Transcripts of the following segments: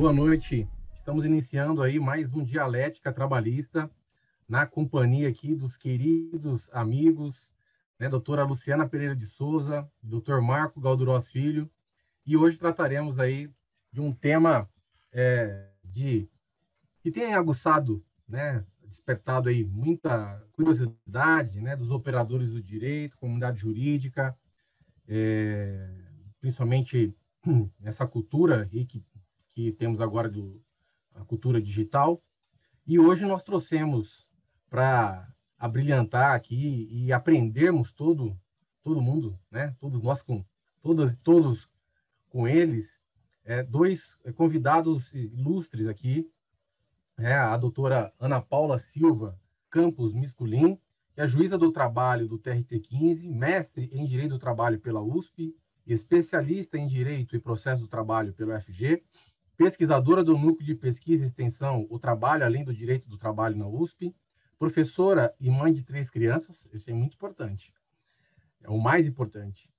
boa noite. Estamos iniciando aí mais um Dialética Trabalhista, na companhia aqui dos queridos amigos, né, doutora Luciana Pereira de Souza, doutor Marco Galdurós Filho, e hoje trataremos aí de um tema que tem aguçado, né, despertado aí muita curiosidade, né, dos operadores do direito, comunidade jurídica, principalmente nessa cultura aí que temos agora a cultura digital. E hoje nós trouxemos para abrilhantar aqui e aprendermos todo mundo, né? Todos nós todos com eles, dois convidados ilustres aqui, a doutora Ana Paula Silva Campos Misculin, que é juíza do trabalho do TRT15, mestre em Direito do Trabalho pela USP, especialista em Direito e Processo do Trabalho pelo UFG, pesquisadora do Núcleo de Pesquisa e Extensão O Trabalho Além do Direito do Trabalho na USP, professora e mãe de 3 crianças, isso é muito importante, é o mais importante.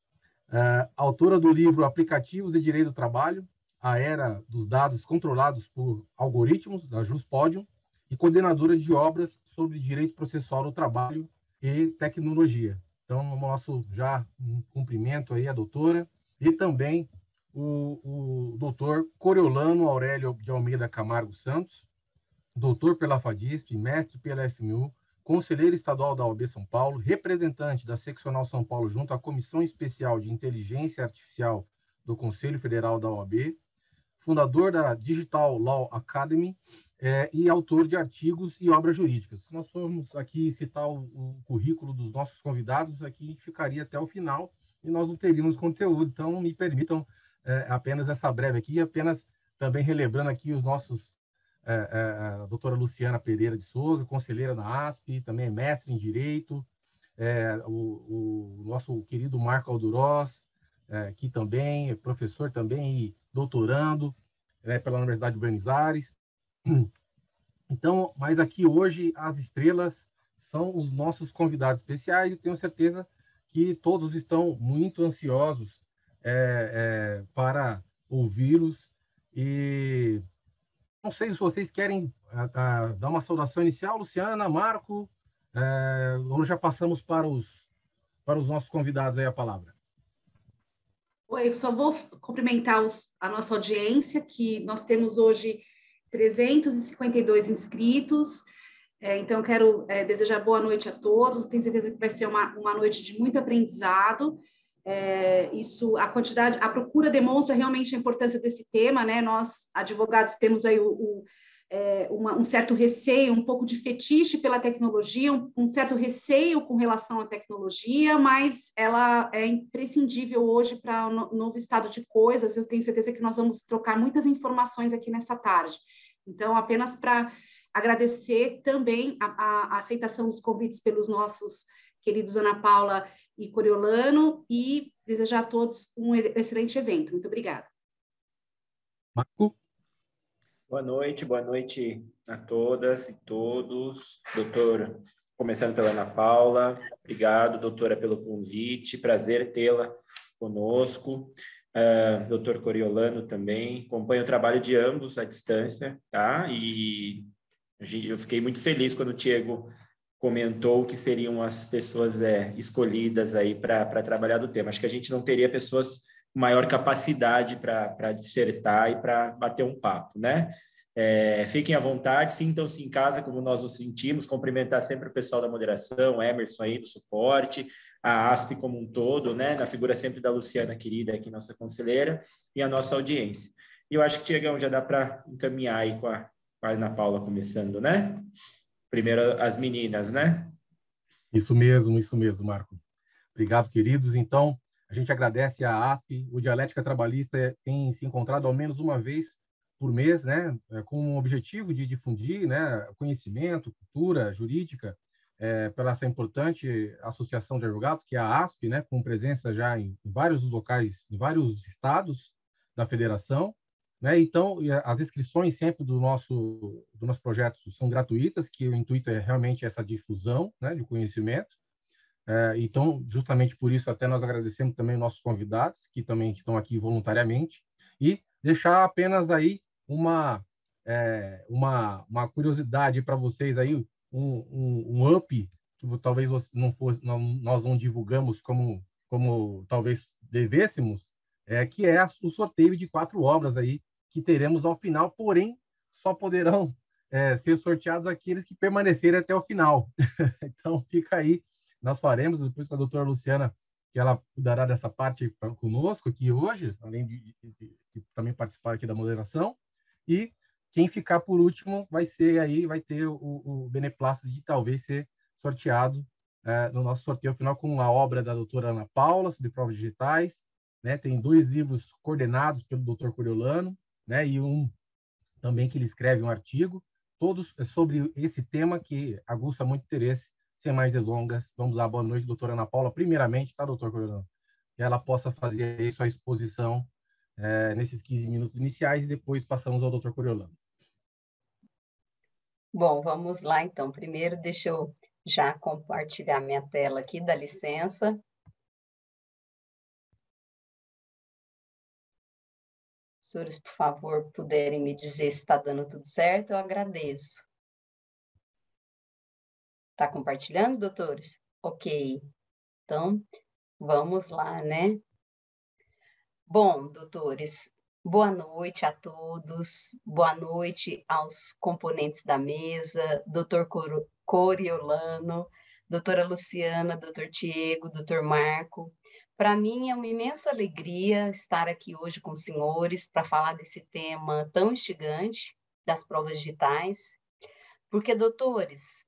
Autora do livro Aplicativos de Direito do Trabalho, a Era dos Dados Controlados por Algoritmos, da JustPodium, e coordenadora de obras sobre direito processual do trabalho e tecnologia. Então, nosso já um cumprimento aí à doutora, e também o doutor Coriolano Aurélio de Almeida Camargo Santos, doutor pela FADISP, mestre pela FMU, conselheiro estadual da OAB São Paulo, representante da Seccional São Paulo junto à Comissão Especial de Inteligência Artificial do Conselho Federal da OAB, fundador da Digital Law Academy e autor de artigos e obras jurídicas. Se nós formos aqui citar o currículo dos nossos convidados, aqui ficaria até o final e nós não teríamos conteúdo. Então, me permitam apenas essa breve aqui, apenas também relembrando aqui os nossos a doutora Luciana Pereira de Souza, conselheira da ASP, também é mestre em Direito, o nosso querido Marco Galdurós, que também é professor também e doutorando pela Universidade de Buenos Aires. Então, mas aqui hoje as estrelas são os nossos convidados especiais e tenho certeza que todos estão muito ansiosos para ouvi-los. E não sei se vocês querem dar uma saudação inicial, Luciana, Marco, ou já passamos para os nossos convidados aí a palavra. Oi, eu só vou cumprimentar a nossa audiência, que nós temos hoje 352 inscritos, então eu quero desejar boa noite a todos, tenho certeza que vai ser uma noite de muito aprendizado. A procura demonstra realmente a importância desse tema, né? Nós, advogados, temos aí um certo receio, um pouco de fetiche pela tecnologia, um certo receio com relação à tecnologia, mas ela é imprescindível hoje para o novo estado de coisas. Eu tenho certeza que nós vamos trocar muitas informações aqui nessa tarde. Então, apenas para agradecer também a aceitação dos convites pelos nossos queridos Ana Paula e Coriolano, e desejar a todos um excelente evento. Muito obrigada. Marco? Boa noite a todas e todos. Doutor, começando pela Ana Paula, obrigado, doutora, pelo convite, prazer tê-la conosco. Doutor Coriolano também, acompanho o trabalho de ambos à distância, tá? E eu fiquei muito feliz quando o Diego comentou que seriam as pessoas escolhidas aí para trabalhar do tema. Acho que a gente não teria pessoas com maior capacidade para dissertar e para bater um papo, né? Fiquem à vontade, sintam-se em casa como nós nos sentimos, cumprimentar sempre o pessoal da moderação, Emerson aí do suporte, a ASP como um todo, né? Na figura sempre da Luciana, querida, aqui nossa conselheira, e a nossa audiência. E eu acho que, Tiagão, já dá para encaminhar aí com a Ana Paula começando, né? Primeiro as meninas, né? Isso mesmo, Marco. Obrigado, queridos. Então, a gente agradece à ASP. O Dialética Trabalhista tem se encontrado ao menos uma vez por mês, né, com o objetivo de difundir, né, conhecimento, cultura jurídica, pela essa importante associação de advogados, que é a ASP, né, com presença já em vários locais, em vários estados da federação. Né? Então, as inscrições sempre do nosso projeto são gratuitas, que o intuito é realmente essa difusão, né, de conhecimento. Então, justamente por isso, até nós agradecemos também nossos convidados, que também estão aqui voluntariamente, e deixar apenas aí uma curiosidade para vocês aí, um up que talvez não fosse, nós não divulgamos como talvez devêssemos, que é o sorteio de 4 obras aí que teremos ao final, porém só poderão ser sorteados aqueles que permanecerem até o final. Então fica aí, nós faremos depois com a doutora Luciana, que ela dará dessa parte conosco aqui hoje, além de também participar aqui da moderação. E quem ficar por último vai ter o beneplácito de talvez ser sorteado no nosso sorteio final com a obra da doutora Ana Paula sobre provas digitais, né? Tem 2 livros coordenados pelo doutor Coriolano, né? E um também que ele escreve um artigo, todos sobre esse tema que aguça muito interesse. Sem mais delongas, vamos lá. Boa noite, doutora Ana Paula. Primeiramente, tá, doutor Coriolano? Que ela possa fazer aí sua exposição nesses 15 minutos iniciais e depois passamos ao doutor Coriolano. Bom, vamos lá então. Primeiro, deixa eu já compartilhar minha tela aqui, dá licença. Senhores, por favor, puderem me dizer se está dando tudo certo, eu agradeço. Está compartilhando, doutores? Ok. Então, vamos lá, né? Bom, doutores, boa noite a todos, boa noite aos componentes da mesa, doutor Coriolano, doutora Luciana, doutor Tiago, doutor Marco. Para mim é uma imensa alegria estar aqui hoje com os senhores para falar desse tema tão instigante das provas digitais, porque, doutores,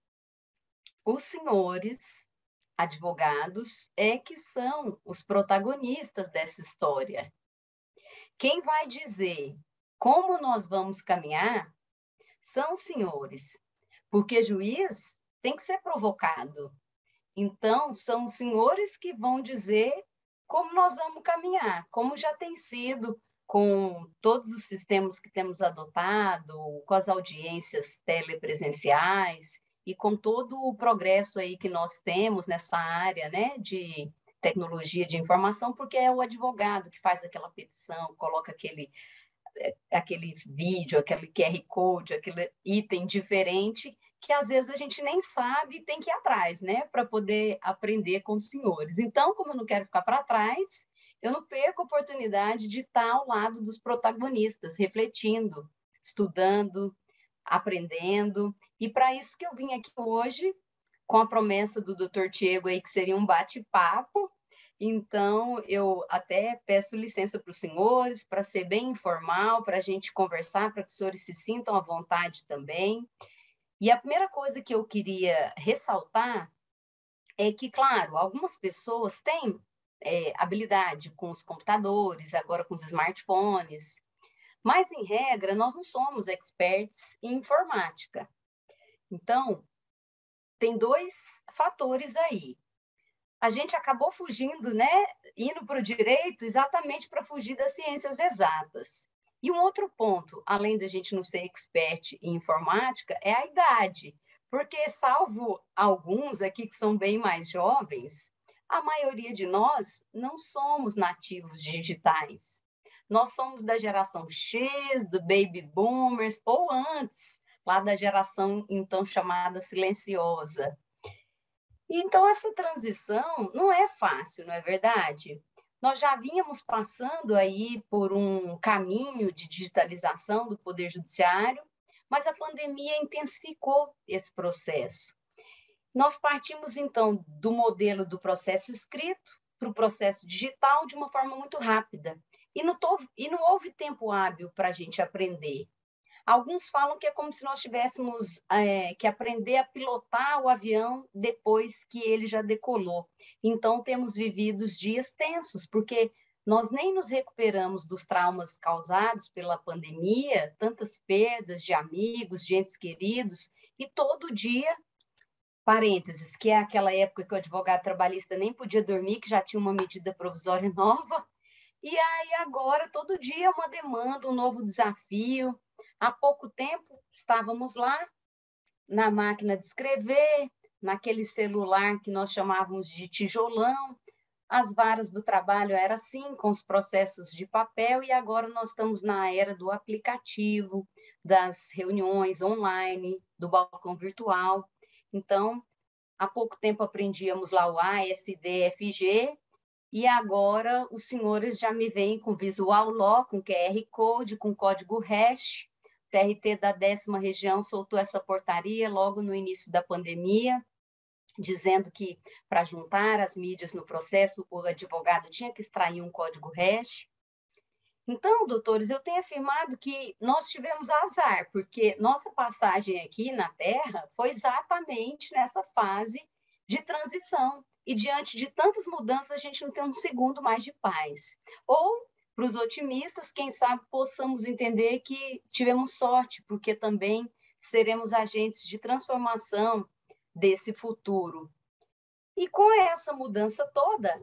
os senhores advogados que são os protagonistas dessa história. Quem vai dizer como nós vamos caminhar são os senhores, porque juiz tem que ser provocado. Então, são os senhores que vão dizer como nós vamos caminhar, como já tem sido com todos os sistemas que temos adotado, com as audiências telepresenciais e com todo o progresso aí que nós temos nessa área, né, de tecnologia de informação, porque é o advogado que faz aquela petição, coloca aquele vídeo, aquele QR Code, aquele item diferente, que às vezes a gente nem sabe e tem que ir atrás, né, para poder aprender com os senhores. Então, como eu não quero ficar para trás, eu não perco a oportunidade de estar ao lado dos protagonistas, refletindo, estudando, aprendendo, e para isso que eu vim aqui hoje, com a promessa do Dr. Tiago aí, que seria um bate-papo. Então, eu até peço licença para os senhores, para ser bem informal, para a gente conversar, para que os senhores se sintam à vontade também. E a primeira coisa que eu queria ressaltar é que, claro, algumas pessoas têm habilidade com os computadores, agora com os smartphones, mas, em regra, nós não somos experts em informática. Então, tem 2 fatores aí. A gente acabou fugindo, né, indo para o direito exatamente para fugir das ciências exatas. E um outro ponto, além da gente não ser expert em informática, é a idade, porque salvo alguns aqui que são bem mais jovens, a maioria de nós não somos nativos digitais. Nós somos da geração X, do Baby Boomers, ou antes, lá da geração então chamada silenciosa. Então, essa transição não é fácil, não é verdade? Nós já vínhamos passando aí por um caminho de digitalização do Poder Judiciário, mas a pandemia intensificou esse processo. Nós partimos, então, do modelo do processo escrito para o processo digital de uma forma muito rápida. E não houve tempo hábil para a gente aprender. Alguns falam que é como se nós tivéssemos que aprender a pilotar o avião depois que ele já decolou. Então, temos vivido os dias tensos, porque nós nem nos recuperamos dos traumas causados pela pandemia, tantas perdas de amigos, de entes queridos, e todo dia, parênteses, que é aquela época que o advogado trabalhista nem podia dormir, que já tinha uma medida provisória nova, e aí agora todo dia é uma demanda, um novo desafio. Há pouco tempo estávamos lá na máquina de escrever, naquele celular que nós chamávamos de tijolão, as varas do trabalho era assim, com os processos de papel, e agora nós estamos na era do aplicativo, das reuniões online, do balcão virtual. Então, há pouco tempo aprendíamos lá o ASDFG, e agora os senhores já me veem com Visual Law, com QR Code, com código hash. O TRT da 10ª região soltou essa portaria logo no início da pandemia, dizendo que para juntar as mídias no processo, o advogado tinha que extrair um código hash. Então, doutores, eu tenho afirmado que nós tivemos azar, porque nossa passagem aqui na Terra foi exatamente nessa fase de transição. E diante de tantas mudanças, a gente não tem um segundo mais de paz. Ou, para os otimistas, quem sabe possamos entender que tivemos sorte, porque também seremos agentes de transformação desse futuro. E com essa mudança toda,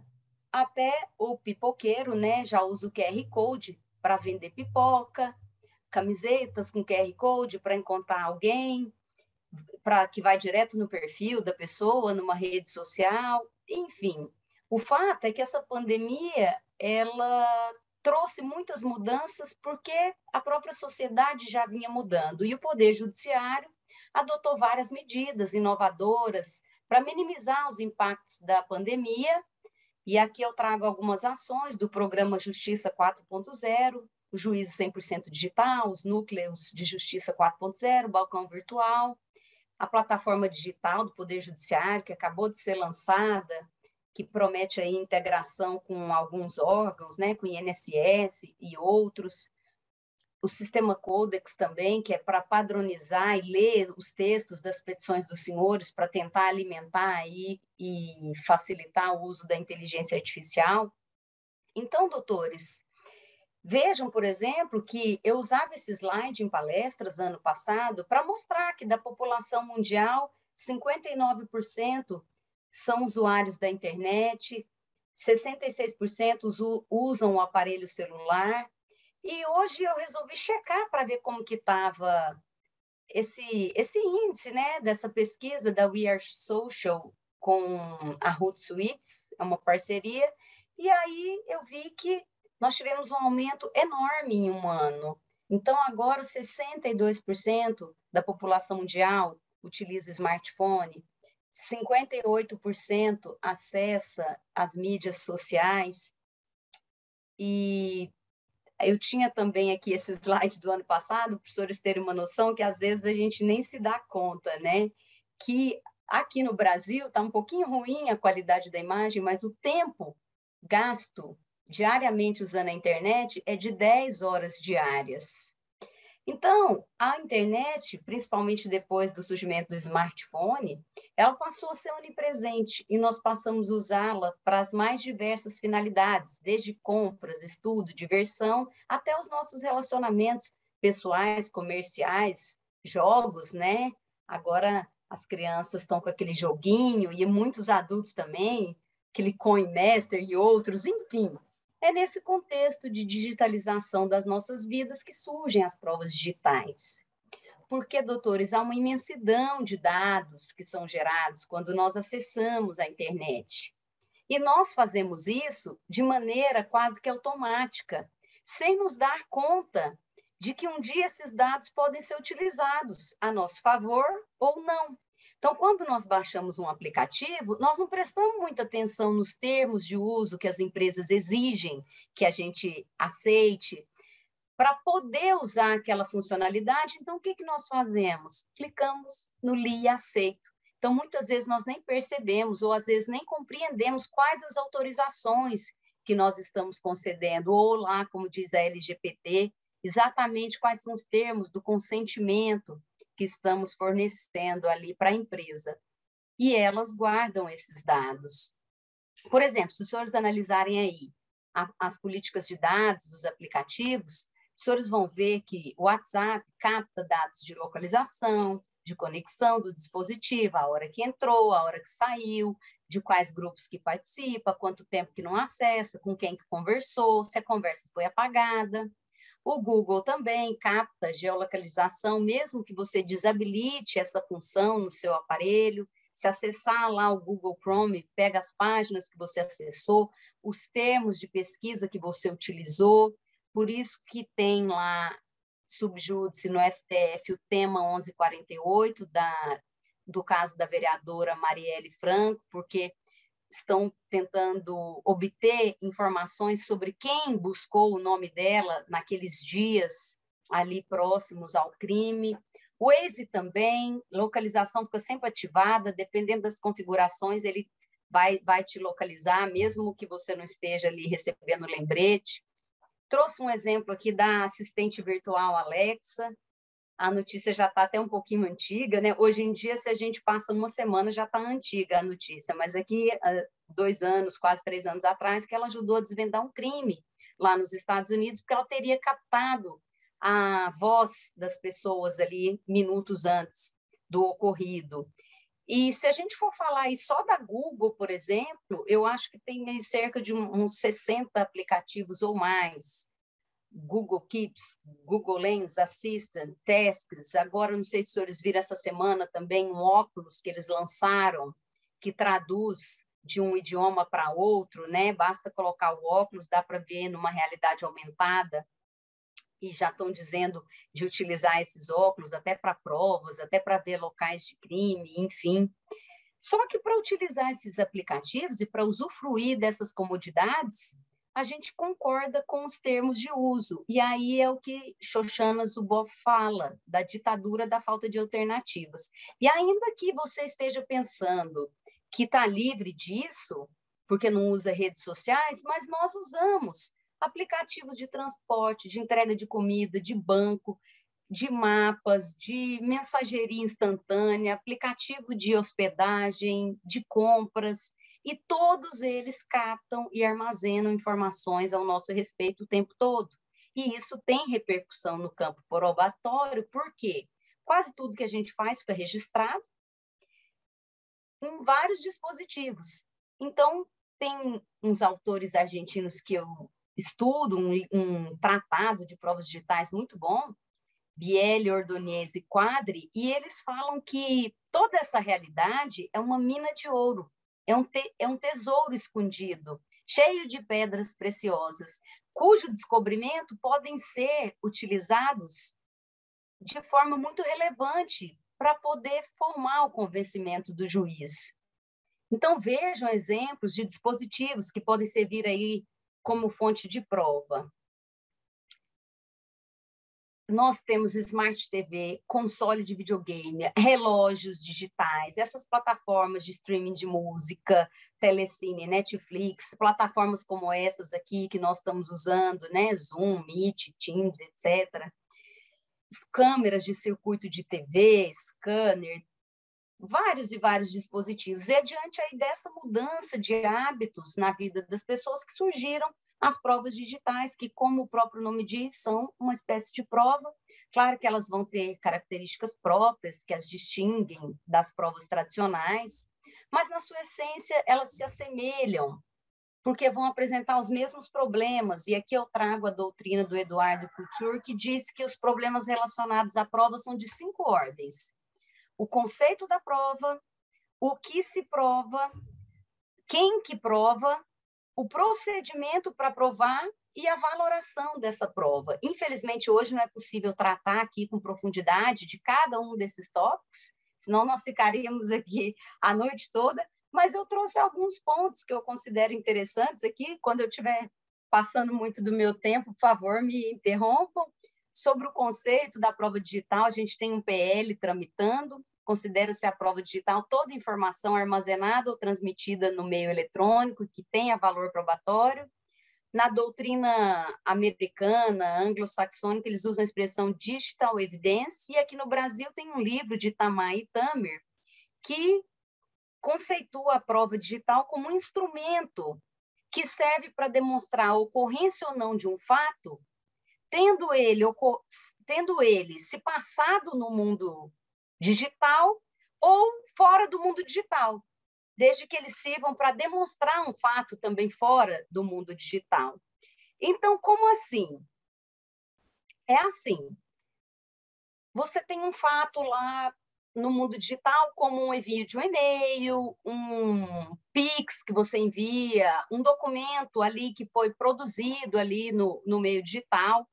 até o pipoqueiro, né, já usa o QR Code para vender pipoca, camisetas com QR Code para encontrar alguém, que vai direto no perfil da pessoa, numa rede social, enfim. O fato é que essa pandemia, ela trouxe muitas mudanças porque a própria sociedade já vinha mudando, e o Poder Judiciário adotou várias medidas inovadoras para minimizar os impactos da pandemia, e aqui eu trago algumas ações do Programa Justiça 4.0, o Juízo 100% Digital, os Núcleos de Justiça 4.0, o Balcão Virtual, a plataforma digital do Poder Judiciário, que acabou de ser lançada, que promete aí integração com alguns órgãos, né, com o INSS e outros. O sistema Codex também, que é para padronizar e ler os textos das petições dos senhores para tentar alimentar aí e facilitar o uso da inteligência artificial. Então, doutores, vejam, por exemplo, que eu usava esse slide em palestras ano passado para mostrar que da população mundial, 59% são usuários da internet, 66% usam o aparelho celular. E hoje eu resolvi checar para ver como que estava esse índice, né, dessa pesquisa da We Are Social com a Hootsuite, é uma parceria, e aí eu vi que nós tivemos um aumento enorme em um ano. Então, agora, 62% da população mundial utiliza o smartphone, 58% acessa as mídias sociais, e eu tinha também aqui esse slide do ano passado, para os senhores terem uma noção que às vezes a gente nem se dá conta, né? Que aqui no Brasil está um pouquinho ruim a qualidade da imagem, mas o tempo gasto diariamente usando a internet é de 10 horas diárias. Então, a internet, principalmente depois do surgimento do smartphone, ela passou a ser onipresente e nós passamos a usá-la para as mais diversas finalidades, desde compras, estudo, diversão, até os nossos relacionamentos pessoais, comerciais, jogos, né? Agora as crianças estão com aquele joguinho e muitos adultos também, aquele Coin Master e outros, enfim. É nesse contexto de digitalização das nossas vidas que surgem as provas digitais. Porque, doutores, há uma imensidão de dados que são gerados quando nós acessamos a internet. E nós fazemos isso de maneira quase que automática, sem nos dar conta de que um dia esses dados podem ser utilizados a nosso favor ou não. Então, quando nós baixamos um aplicativo, nós não prestamos muita atenção nos termos de uso que as empresas exigem que a gente aceite para poder usar aquela funcionalidade. Então, o que nós fazemos? Clicamos no li e aceito. Então, muitas vezes nós nem percebemos ou às vezes nem compreendemos quais as autorizações que nós estamos concedendo, ou lá, como diz a LGPD, exatamente quais são os termos do consentimento que estamos fornecendo ali para a empresa. E elas guardam esses dados. Por exemplo, se os senhores analisarem aí as políticas de dados dos aplicativos, os senhores vão ver que o WhatsApp capta dados de localização, de conexão do dispositivo, a hora que entrou, a hora que saiu, de quais grupos que participa, quanto tempo que não acessa, com quem que conversou, se a conversa foi apagada. O Google também capta geolocalização, mesmo que você desabilite essa função no seu aparelho, Se acessar lá o Google Chrome, pega as páginas que você acessou, os termos de pesquisa que você utilizou, por isso que tem lá, subjúdice no STF, o tema 1148 do caso da vereadora Marielle Franco, porque estão tentando obter informações sobre quem buscou o nome dela naqueles dias ali próximos ao crime. O Waze também, localização fica sempre ativada, dependendo das configurações, ele vai te localizar, mesmo que você não esteja ali recebendo lembrete. Trouxe um exemplo aqui da assistente virtual Alexa. A notícia já está até um pouquinho antiga, né? Hoje em dia, se a gente passa uma semana, já está antiga a notícia, mas aqui, 2 anos, quase 3 anos atrás, que ela ajudou a desvendar um crime lá nos Estados Unidos, porque ela teria captado a voz das pessoas ali minutos antes do ocorrido. E se a gente for falar aí só da Google, por exemplo, eu acho que tem cerca de uns 60 aplicativos ou mais. Google Keeps, Google Lens, Assistant, Tasks. Agora, não sei se os senhores viram essa semana também um óculos que eles lançaram, que traduz de um idioma para outro, né? Basta colocar o óculos, dá para ver numa realidade aumentada. E já estão dizendo de utilizar esses óculos até para provas, até para ver locais de crime, enfim. Só que para utilizar esses aplicativos e para usufruir dessas comodidades, a gente concorda com os termos de uso. E aí é o que Shoshana Zuboff fala, da ditadura da falta de alternativas. E ainda que você esteja pensando que está livre disso, porque não usa redes sociais, mas nós usamos aplicativos de transporte, de entrega de comida, de banco, de mapas, de mensageria instantânea, aplicativo de hospedagem, de compras, e todos eles captam e armazenam informações ao nosso respeito o tempo todo. E isso tem repercussão no campo probatório, porque quase tudo que a gente faz fica registrado em vários dispositivos. Então, tem uns autores argentinos que eu estudo, um tratado de provas digitais muito bom, Bielli, Ordonez e Quadri, e eles falam que toda essa realidade é uma mina de ouro, é um tesouro escondido, cheio de pedras preciosas, cujo descobrimento podem ser utilizados de forma muito relevante para poder formar o convencimento do juiz. Então, vejam exemplos de dispositivos que podem servir aí como fonte de prova. Nós temos Smart TV, console de videogame, relógios digitais, essas plataformas de streaming de música, Telecine, Netflix, plataformas como essas aqui que nós estamos usando, né? Zoom, Meet, Teams, etc. Câmeras de circuito de TV, scanner, vários e vários dispositivos. E adiante aí dessa mudança de hábitos na vida das pessoas que surgiram as provas digitais, que, como o próprio nome diz, são uma espécie de prova. Claro que elas vão ter características próprias que as distinguem das provas tradicionais, mas, na sua essência, elas se assemelham, porque vão apresentar os mesmos problemas. E aqui eu trago a doutrina do Eduardo Couture, que diz que os problemas relacionados à prova são de 5 ordens. O conceito da prova, o que se prova, quem que prova, o procedimento para provar e a valoração dessa prova. Infelizmente, hoje não é possível tratar aqui com profundidade de cada um desses tópicos, senão nós ficaríamos aqui a noite toda, mas eu trouxe alguns pontos que eu considero interessantes aqui. Quando eu estiver passando muito do meu tempo, por favor, me interrompam. Sobre o conceito da prova digital, a gente tem um PL tramitando. Considera-se a prova digital toda informação armazenada ou transmitida no meio eletrônico que tenha valor probatório. Na doutrina americana, anglo-saxônica, eles usam a expressão digital evidence, e aqui no Brasil tem um livro de Itamar e Tamer que conceitua a prova digital como um instrumento que serve para demonstrar a ocorrência ou não de um fato, tendo ele se passado no mundo digital ou fora do mundo digital, desde que eles sirvam para demonstrar um fato também fora do mundo digital. Então, como assim? É assim, você tem um fato lá no mundo digital, como um envio de um e-mail, um Pix que você envia, um documento ali que foi produzido ali no meio digital.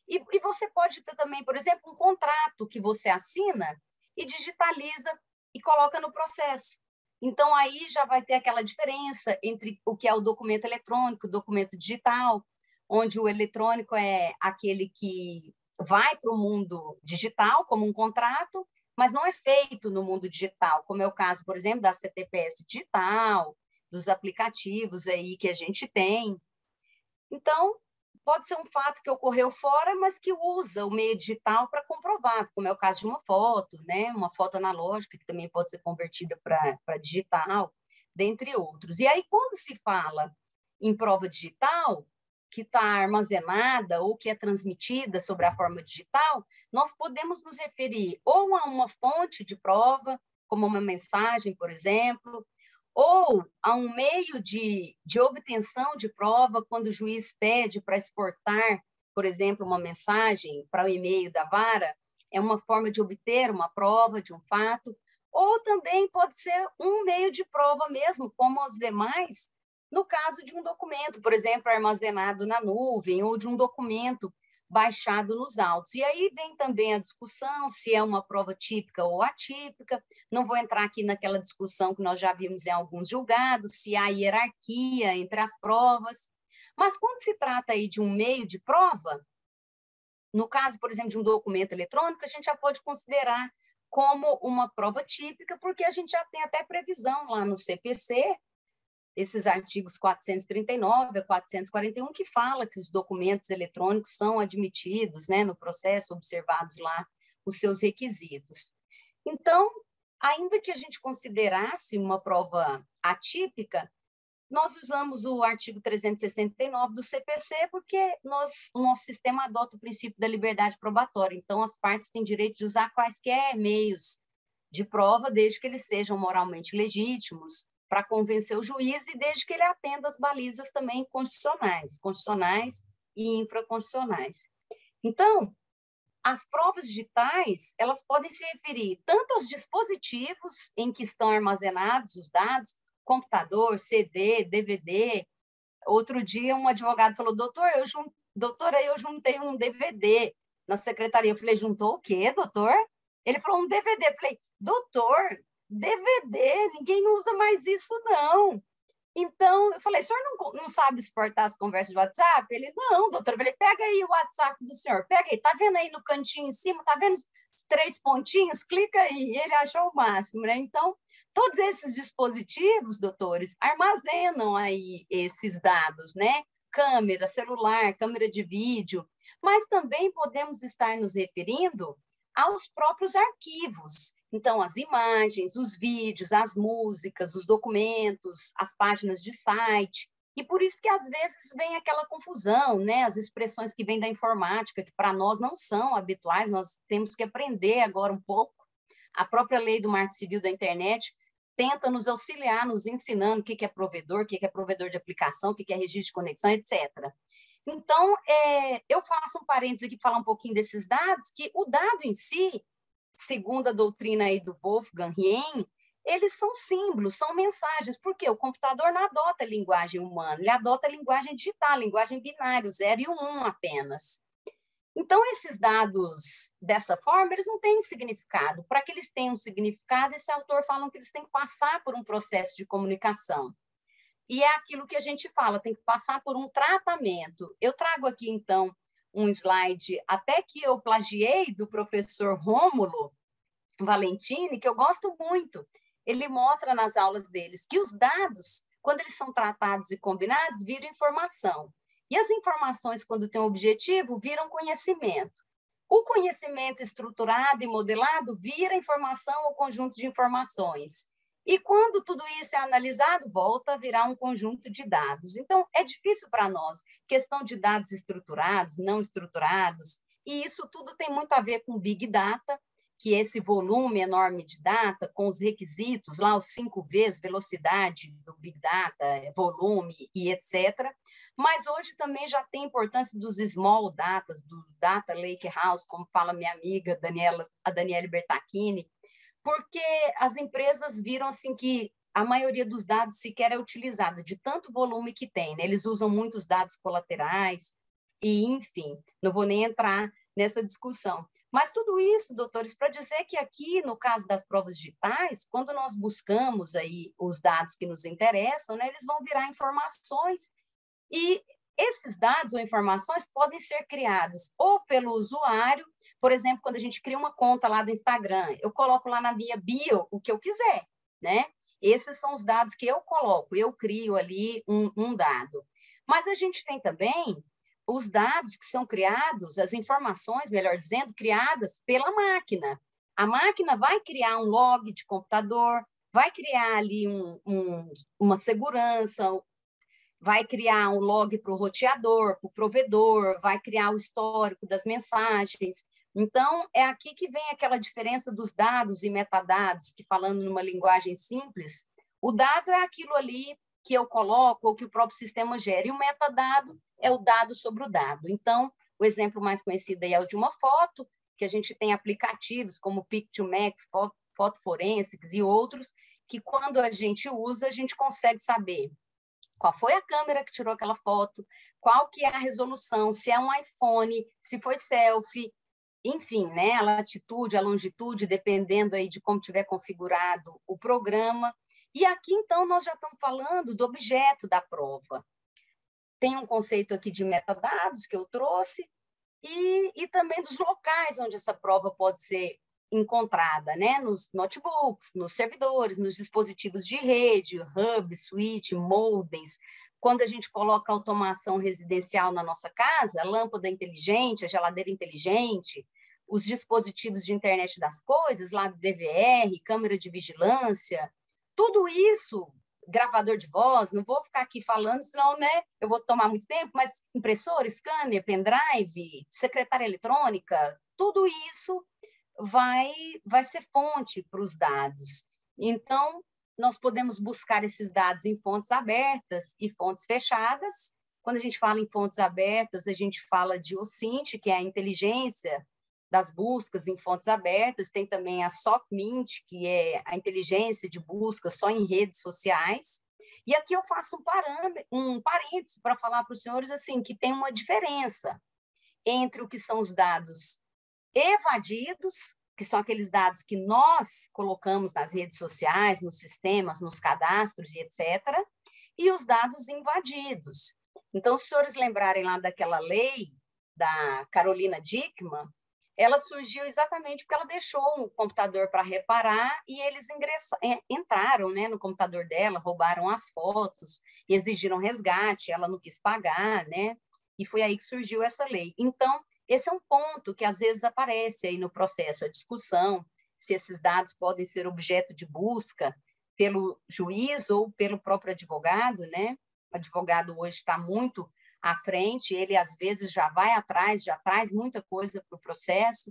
E você pode ter também, por exemplo, um contrato que você assina e digitaliza e coloca no processo. Então, aí já vai ter aquela diferença entre o que é o documento eletrônico, o documento digital, onde o eletrônico é aquele que vai para o mundo digital, como um contrato, mas não é feito no mundo digital, como é o caso, por exemplo, da CTPS digital, dos aplicativos aí que a gente tem. Então, pode ser um fato que ocorreu fora, mas que usa o meio digital para comprovar, como é o caso de uma foto, né? Uma foto analógica, que também pode ser convertida para digital, dentre outros. E aí, quando se fala em prova digital, que está armazenada ou que é transmitida sobre a forma digital, nós podemos nos referir ou a uma fonte de prova, como uma mensagem, por exemplo, ou a um meio de obtenção de prova, quando o juiz pede para exportar, por exemplo, uma mensagem para o e-mail da vara, é uma forma de obter uma prova de um fato, ou também pode ser um meio de prova mesmo, como os demais, no caso de um documento, por exemplo, armazenado na nuvem, ou de um documento baixado nos autos. E aí vem também a discussão se é uma prova típica ou atípica. Não vou entrar aqui naquela discussão que nós já vimos em alguns julgados, se há hierarquia entre as provas. Mas quando se trata aí de um meio de prova, no caso, por exemplo, de um documento eletrônico, a gente já pode considerar como uma prova típica, porque a gente já tem até previsão lá no CPC, esses artigos 439 a 441, que fala que os documentos eletrônicos são admitidos, né, no processo, observados lá os seus requisitos. Então, ainda que a gente considerasse uma prova atípica, nós usamos o artigo 369 do CPC porque o nosso sistema adota o princípio da liberdade probatória. Então, as partes têm direito de usar quaisquer meios de prova, desde que eles sejam moralmente legítimos, para convencer o juiz e desde que ele atenda às balizas também constitucionais e infraconstitucionais. Então, as provas digitais, elas podem se referir tanto aos dispositivos em que estão armazenados os dados, computador, CD, DVD. Outro dia, um advogado falou, doutora, eu juntei um DVD na secretaria. Eu falei, juntou o quê, doutor? Ele falou, um DVD. Eu falei, doutor, DVD, ninguém usa mais isso, não. Então, eu falei, o senhor não sabe exportar as conversas de WhatsApp? Ele, não, doutor. Eu falei, pega aí o WhatsApp do senhor, pega aí, tá vendo aí no cantinho em cima, tá vendo os 3 pontinhos? Clica aí. E ele achou o máximo, né? Então, todos esses dispositivos, doutores, armazenam aí esses dados, né? Câmera, celular, câmera de vídeo, mas também podemos estar nos referindo aos próprios arquivos. Então, as imagens, os vídeos, as músicas, os documentos, as páginas de site. E por isso que, às vezes, vem aquela confusão, né? As expressões que vêm da informática, que para nós não são habituais, nós temos que aprender agora um pouco. A própria lei do Marco Civil da Internet tenta nos auxiliar, nos ensinando o que é provedor, o que é provedor de aplicação, o que é registro de conexão, etc. Então, eu faço um parênteses aqui para falar um pouquinho desses dados, que o dado em si, segundo a doutrina aí do Wolfgang Rien, eles são símbolos, são mensagens, porque o computador não adota a linguagem humana, ele adota a linguagem digital, a linguagem binária, o 0 e o 1 apenas. Então, esses dados, dessa forma, eles não têm significado. Para que eles tenham significado, esse autor fala que eles têm que passar por um processo de comunicação. E é aquilo que a gente fala, tem que passar por um tratamento. Eu trago aqui, então, um slide, até que eu plagiei do professor Rômulo Valentini, que eu gosto muito. Ele mostra nas aulas deles que os dados, quando eles são tratados e combinados, viram informação. E as informações, quando têm um objetivo, viram conhecimento. O conhecimento estruturado e modelado vira informação ou conjunto de informações. E quando tudo isso é analisado, volta a virar um conjunto de dados. Então, é difícil para nós, questão de dados estruturados, não estruturados, e isso tudo tem muito a ver com Big Data, que é esse volume enorme de data, com os requisitos, lá os 5 vezes velocidade do Big Data, volume e etc., mas hoje também já tem importância dos small datas, do data lake house, como fala minha amiga a Daniele Bertacchini, porque as empresas viram assim que a maioria dos dados sequer é utilizada, de tanto volume que tem, né? Eles usam muitos dados colaterais, e, enfim, não vou nem entrar nessa discussão. Mas tudo isso, doutores, para dizer que aqui, no caso das provas digitais, quando nós buscamos aí os dados que nos interessam, né, eles vão virar informações, e esses dados ou informações podem ser criados ou pelo usuário, por exemplo, quando a gente cria uma conta lá do Instagram, eu coloco lá na minha bio o que eu quiser, né? Esses são os dados que eu coloco, eu crio ali um dado. Mas a gente tem também os dados que são criados, as informações, melhor dizendo, criadas pela máquina. A máquina vai criar um log de computador, vai criar ali uma segurança, vai criar um log para o roteador, para o provedor, vai criar o histórico das mensagens. Então, é aqui que vem aquela diferença dos dados e metadados, que falando numa linguagem simples, o dado é aquilo ali que eu coloco ou que o próprio sistema gera, e o metadado é o dado sobre o dado. Então, o exemplo mais conhecido aí é o de uma foto, que a gente tem aplicativos como Pic2Mac, Foto Forensics e outros, que quando a gente usa, a gente consegue saber qual foi a câmera que tirou aquela foto, qual que é a resolução, se é um iPhone, se foi selfie, enfim, né, a latitude, a longitude, dependendo aí de como tiver configurado o programa. E aqui, então, nós já estamos falando do objeto da prova. Tem um conceito aqui de metadados que eu trouxe e também dos locais onde essa prova pode ser encontrada, né? Nos notebooks, nos servidores, nos dispositivos de rede, hub, switch, modems. Quando a gente coloca automação residencial na nossa casa, a lâmpada inteligente, a geladeira inteligente, os dispositivos de internet das coisas, lá do DVR, câmera de vigilância, tudo isso, gravador de voz, não vou ficar aqui falando, senão, né, eu vou tomar muito tempo, mas impressora, scanner, pendrive, secretária eletrônica, tudo isso vai ser fonte para os dados. Então, nós podemos buscar esses dados em fontes abertas e fontes fechadas. Quando a gente fala em fontes abertas, a gente fala de OSINT, que é a inteligência das buscas em fontes abertas, tem também a SOCMINT, que é a inteligência de busca só em redes sociais. E aqui eu faço um parêntese para falar para os senhores assim, que tem uma diferença entre o que são os dados evadidos, que são aqueles dados que nós colocamos nas redes sociais, nos sistemas, nos cadastros e etc., e os dados invadidos. Então, se os senhores lembrarem lá daquela lei da Carolina Dickmann, ela surgiu exatamente porque ela deixou um computador para reparar e eles entraram, né, no computador dela, roubaram as fotos e exigiram resgate, ela não quis pagar, né? E foi aí que surgiu essa lei. Então, esse é um ponto que às vezes aparece aí no processo, a discussão, se esses dados podem ser objeto de busca pelo juiz ou pelo próprio advogado, né? O advogado hoje está muito à frente, ele às vezes já vai atrás, já traz muita coisa para o processo.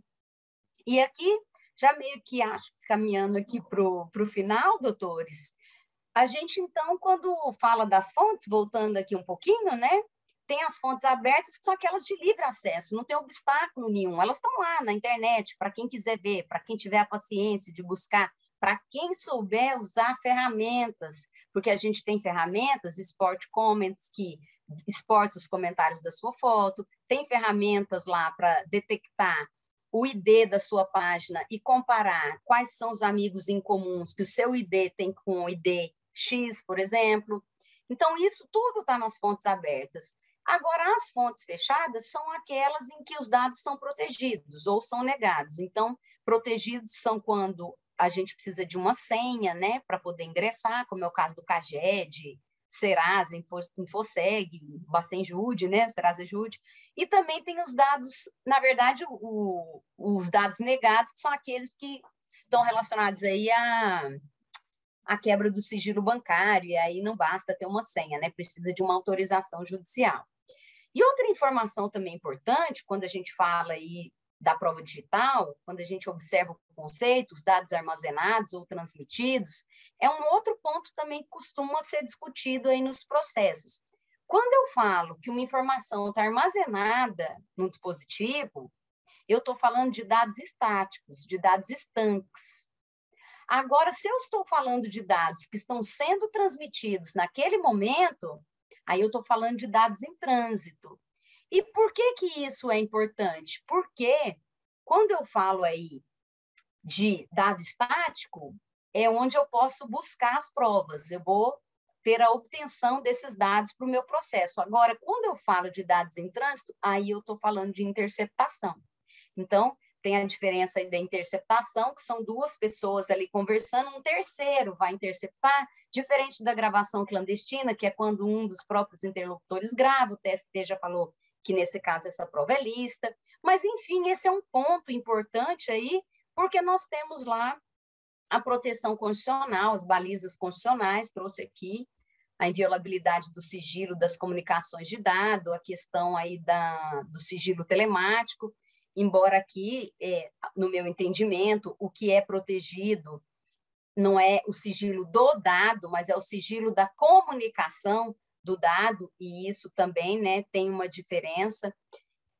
E aqui, já meio que acho, caminhando aqui para o final, doutores, a gente então, quando fala das fontes, voltando aqui um pouquinho, né? Tem as fontes abertas, que são aquelas de livre acesso, não tem obstáculo nenhum, elas estão lá na internet, para quem quiser ver, para quem tiver a paciência de buscar, para quem souber usar ferramentas, porque a gente tem ferramentas, Sport Comments, que exporta os comentários da sua foto, tem ferramentas lá para detectar o ID da sua página e comparar quais são os amigos em comuns que o seu ID tem com o ID X, por exemplo. Então, isso tudo está nas fontes abertas. Agora, as fontes fechadas são aquelas em que os dados são protegidos ou são negados. Então, protegidos são quando a gente precisa de uma senha, né, para poder ingressar, como é o caso do CAGED, Serasa, Infoseg, Bacen Jude, né, Serasa Jude. E também tem os dados, na verdade, os dados negados, que são aqueles que estão relacionados aí a quebra do sigilo bancário, e aí não basta ter uma senha, né? Precisa de uma autorização judicial. E outra informação também importante, quando a gente fala aí da prova digital, quando a gente observa o conceito, os dados armazenados ou transmitidos, é um outro ponto também que costuma ser discutido aí nos processos. Quando eu falo que uma informação está armazenada no dispositivo, eu estou falando de dados estáticos, de dados estanques. Agora, se eu estou falando de dados que estão sendo transmitidos naquele momento, aí eu estou falando de dados em trânsito. E por que que isso é importante? Porque quando eu falo aí de dado estático, é onde eu posso buscar as provas. Eu vou ter a obtenção desses dados para o meu processo. Agora, quando eu falo de dados em trânsito, aí eu estou falando de interceptação. Então, tem a diferença aí da interceptação, que são duas pessoas ali conversando, um terceiro vai interceptar, diferente da gravação clandestina, que é quando um dos próprios interlocutores grava, o TST já falou que nesse caso essa prova é lista. Mas, enfim, esse é um ponto importante aí, porque nós temos lá a proteção constitucional, as balizas constitucionais, trouxe aqui a inviolabilidade do sigilo das comunicações de dado, a questão aí do sigilo telemático, embora aqui, no meu entendimento, o que é protegido não é o sigilo do dado, mas é o sigilo da comunicação do dado, e isso também, né, tem uma diferença.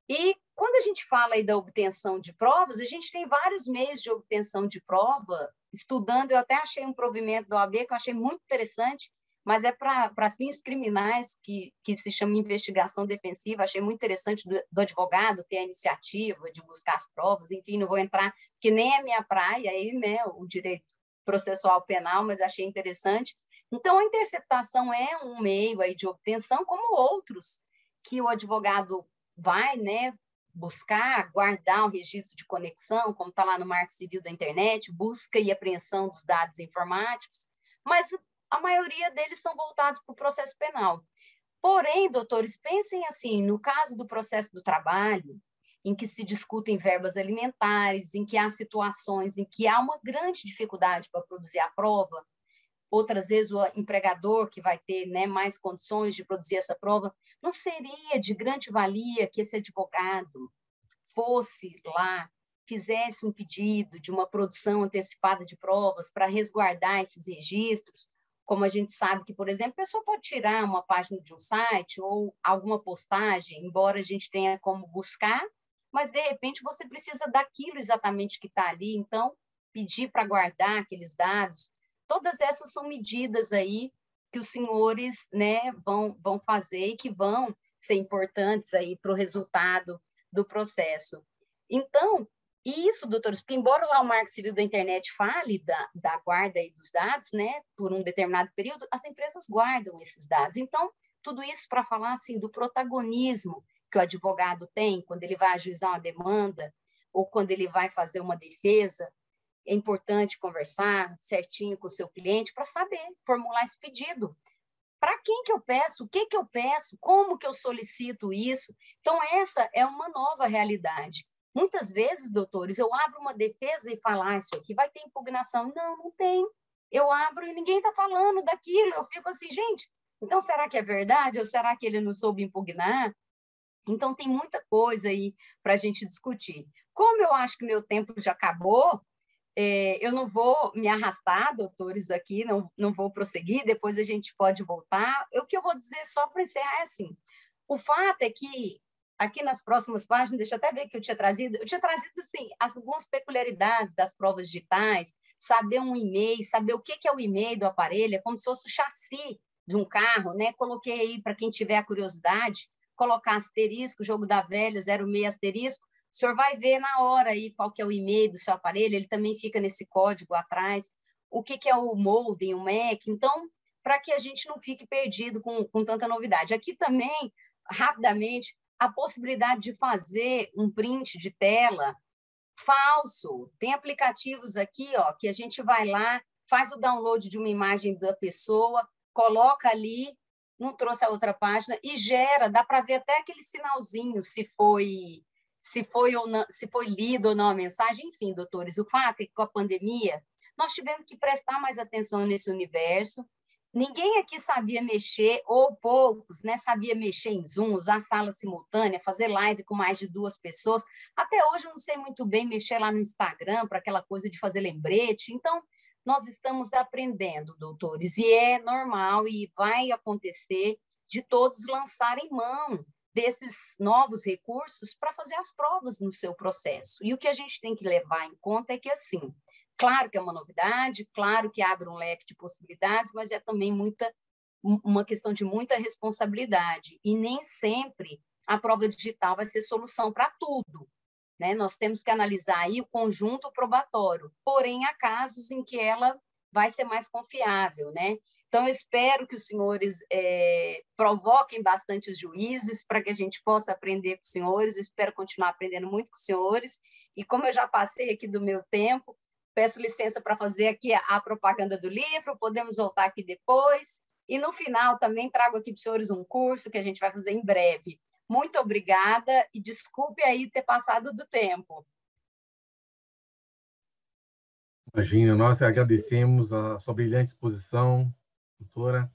E quando a gente fala aí da obtenção de provas, a gente tem vários meios de obtenção de prova. Estudando, eu até achei um provimento da OAB que eu achei muito interessante, mas é para fins criminais, que se chama investigação defensiva. Achei muito interessante do advogado ter a iniciativa de buscar as provas. Enfim, não vou entrar, que nem é minha praia, aí, né, o direito processual penal, mas achei interessante. Então, a interceptação é um meio aí de obtenção, como outros, que o advogado vai, né, buscar, guardar um registro de conexão, como está lá no Marco Civil da Internet, busca e apreensão dos dados informáticos, mas a maioria deles são voltados para o processo penal. Porém, doutores, pensem assim, no caso do processo do trabalho, em que se discutem verbas alimentares, em que há situações em que há uma grande dificuldade para produzir a prova, outras vezes o empregador que vai ter, né, mais condições de produzir essa prova, não seria de grande valia que esse advogado fosse lá, fizesse um pedido de uma produção antecipada de provas para resguardar esses registros? Como a gente sabe que, por exemplo, a pessoa pode tirar uma página de um site ou alguma postagem, embora a gente tenha como buscar, mas, de repente, você precisa daquilo exatamente que está ali, então, pedir para guardar aqueles dados. Todas essas são medidas aí que os senhores, né, vão fazer e que vão ser importantes aí para o resultado do processo. Então, isso, doutores, porque embora lá o Marco Civil da Internet fale da guarda aí dos dados, né, por um determinado período, as empresas guardam esses dados. Então, tudo isso para falar assim do protagonismo que o advogado tem quando ele vai ajuizar uma demanda ou quando ele vai fazer uma defesa. É importante conversar certinho com o seu cliente para saber formular esse pedido. Para quem que eu peço? O que que eu peço? Como que eu solicito isso? Então, essa é uma nova realidade. Muitas vezes, doutores, eu abro uma defesa e falo, isso aqui vai ter impugnação. Não, não tem. Eu abro e ninguém está falando daquilo. Eu fico assim, gente, então será que é verdade? Ou será que ele não soube impugnar? Então, tem muita coisa aí para a gente discutir. Como eu acho que meu tempo já acabou, eu não vou me arrastar, doutores, aqui, não vou prosseguir, depois a gente pode voltar. O que eu vou dizer só para encerrar é assim, o fato é que, aqui nas próximas páginas, deixa eu até ver que eu tinha trazido assim, algumas peculiaridades das provas digitais, saber um e-mail, saber o que é o e-mail do aparelho, é como se fosse o chassi de um carro, né? Coloquei aí, para quem tiver a curiosidade, colocar asterisco, jogo da velha, 06 asterisco, o senhor vai ver na hora aí qual que é o e-mail do seu aparelho, ele também fica nesse código atrás, o que é o modem, o MAC, então, para que a gente não fique perdido com tanta novidade. Aqui também, rapidamente, a possibilidade de fazer um print de tela falso. Tem aplicativos aqui, ó, que a gente vai lá, faz o download de uma imagem da pessoa, coloca ali, não trouxe a outra página, e gera, dá para ver até aquele sinalzinho, se foi ou não, se foi lido ou não a mensagem. Enfim, doutores, o fato é que com a pandemia nós tivemos que prestar mais atenção nesse universo. Ninguém aqui sabia mexer, ou poucos, né, sabia mexer em Zoom, usar sala simultânea, fazer live com mais de 2 pessoas. Até hoje eu não sei muito bem mexer lá no Instagram para aquela coisa de fazer lembrete. Então, nós estamos aprendendo, doutores, e é normal e vai acontecer de todos lançarem mão desses novos recursos para fazer as provas no seu processo. E o que a gente tem que levar em conta é que, assim, Claro que é uma novidade, claro que abre um leque de possibilidades, mas é também uma questão de muita responsabilidade. E nem sempre a prova digital vai ser solução para tudo, né? Nós temos que analisar aí o conjunto probatório, porém há casos em que ela vai ser mais confiável, né? Então, eu espero que os senhores provoquem bastante os juízes para que a gente possa aprender com os senhores. Eu espero continuar aprendendo muito com os senhores. E como eu já passei aqui do meu tempo, peço licença para fazer aqui a propaganda do livro, podemos voltar aqui depois. E, no final, também trago aqui para os senhores um curso que a gente vai fazer em breve. Muito obrigada e desculpe aí ter passado do tempo. Imagina, nós agradecemos a sua brilhante exposição, doutora.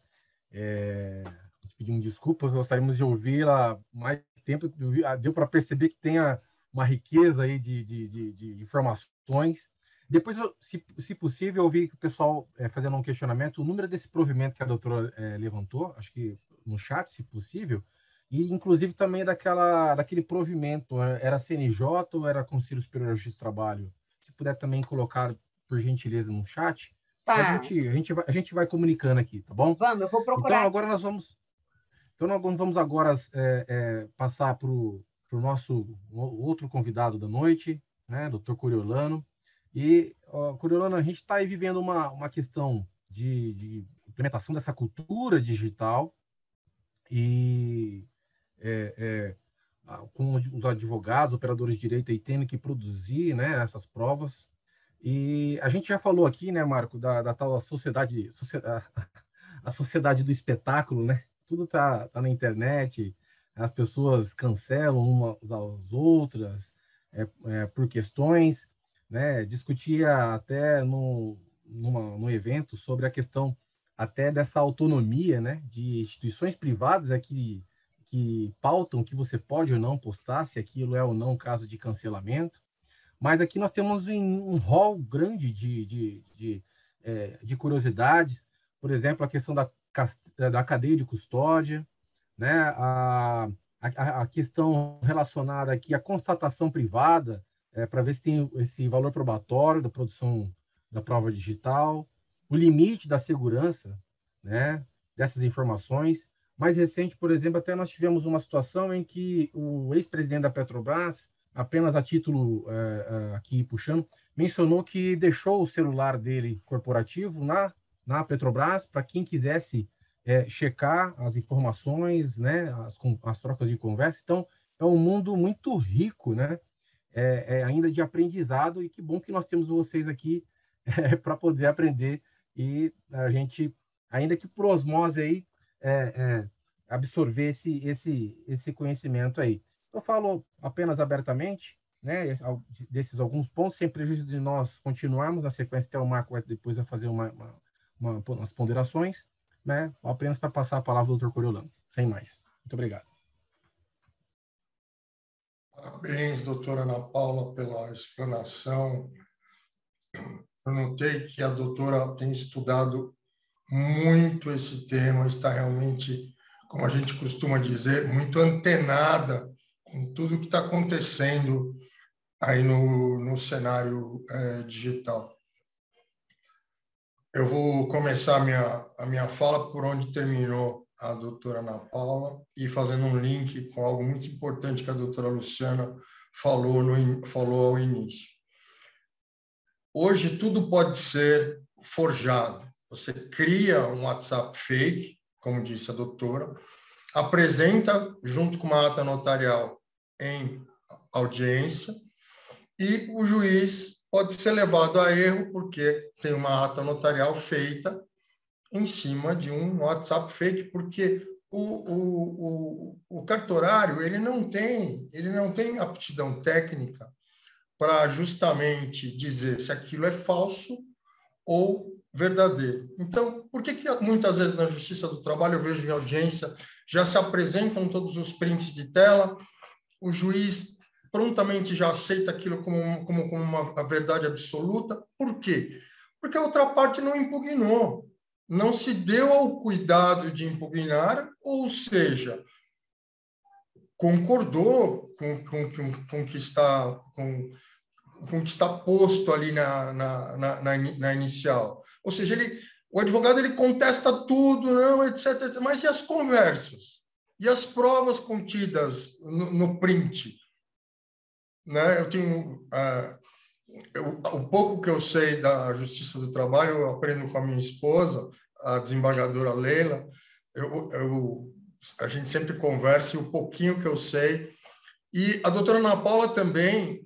Pedimos desculpas, gostaríamos de ouvi-la mais tempo. Deu para perceber que tem uma riqueza aí de informações. Depois, se possível, eu ouvi o pessoal fazendo um questionamento, o número desse provimento que a doutora levantou, acho que no chat, se possível, e inclusive também daquele provimento, era CNJ ou era Conselho Superior de Justiça do Trabalho? Se puder também colocar, por gentileza, no chat. Tá. Mas a gente vai comunicando aqui, tá bom? Vamos, eu vou procurar. Então, agora nós vamos agora passar para o nosso outro convidado da noite, né, Dr. Coriolano. E, Coriolano, a gente está aí vivendo uma questão de implementação dessa cultura digital e com os advogados, operadores de direito aí tendo que produzir, né, essas provas. E a gente já falou aqui, né, Marco, da tal a sociedade do espetáculo, né? Tudo tá na internet, as pessoas cancelam umas às outras por questões, né? Discutia até num evento sobre a questão até dessa autonomia, né, de instituições privadas que pautam o que você pode ou não postar, se aquilo é ou não caso de cancelamento. Mas aqui nós temos um rol grande de curiosidades, por exemplo, a questão da cadeia de custódia, né? a questão relacionada aqui à constatação privada, para ver se tem esse valor probatório da produção da prova digital, o limite da segurança, né, dessas informações. Mais recente, por exemplo, até nós tivemos uma situação em que o ex-presidente da Petrobras, apenas a título aqui puxando, mencionou que deixou o celular dele corporativo na Petrobras para quem quisesse checar as informações, né, as trocas de conversa. Então, é um mundo muito rico, né, ainda de aprendizado, e que bom que nós temos vocês aqui para poder aprender e a gente, ainda que por osmose aí, absorver esse conhecimento aí. Eu falo apenas abertamente, né, desses alguns pontos, sem prejuízo de nós continuarmos na sequência, até o Marco vai depois vai fazer umas ponderações, né, apenas para passar a palavra ao Dr. Coriolano, sem mais. Muito obrigado. Parabéns, doutora Ana Paula, pela explanação. Eu notei que a doutora tem estudado muito esse tema, está realmente, como a gente costuma dizer, muito antenada com tudo que está acontecendo aí no cenário digital. Eu vou começar a minha fala por onde terminou a doutora Ana Paula e fazendo um link com algo muito importante que a doutora Luciana falou ao início. Hoje tudo pode ser forjado. Você cria um WhatsApp fake, como disse a doutora, apresenta junto com uma ata notarial em audiência e o juiz pode ser levado a erro porque tem uma ata notarial feita em cima de um WhatsApp fake, porque o cartorário ele não tem aptidão técnica para justamente dizer se aquilo é falso ou verdadeiro. Então, por que muitas vezes na Justiça do Trabalho eu vejo em audiência já se apresentam todos os prints de tela, o juiz prontamente já aceita aquilo como uma verdade absoluta? Por quê? Porque a outra parte não impugnou, não se deu ao cuidado de impugnar, ou seja, concordou com que está com o que está posto ali na inicial. Ou seja, o advogado ele contesta tudo, não, etc, etc. Mas e as conversas? E as provas contidas no print? Né? Eu tenho... o pouco que eu sei da Justiça do Trabalho, eu aprendo com a minha esposa, a desembargadora Leila. A gente sempre conversa, e o pouquinho que eu sei. E a doutora Ana Paula também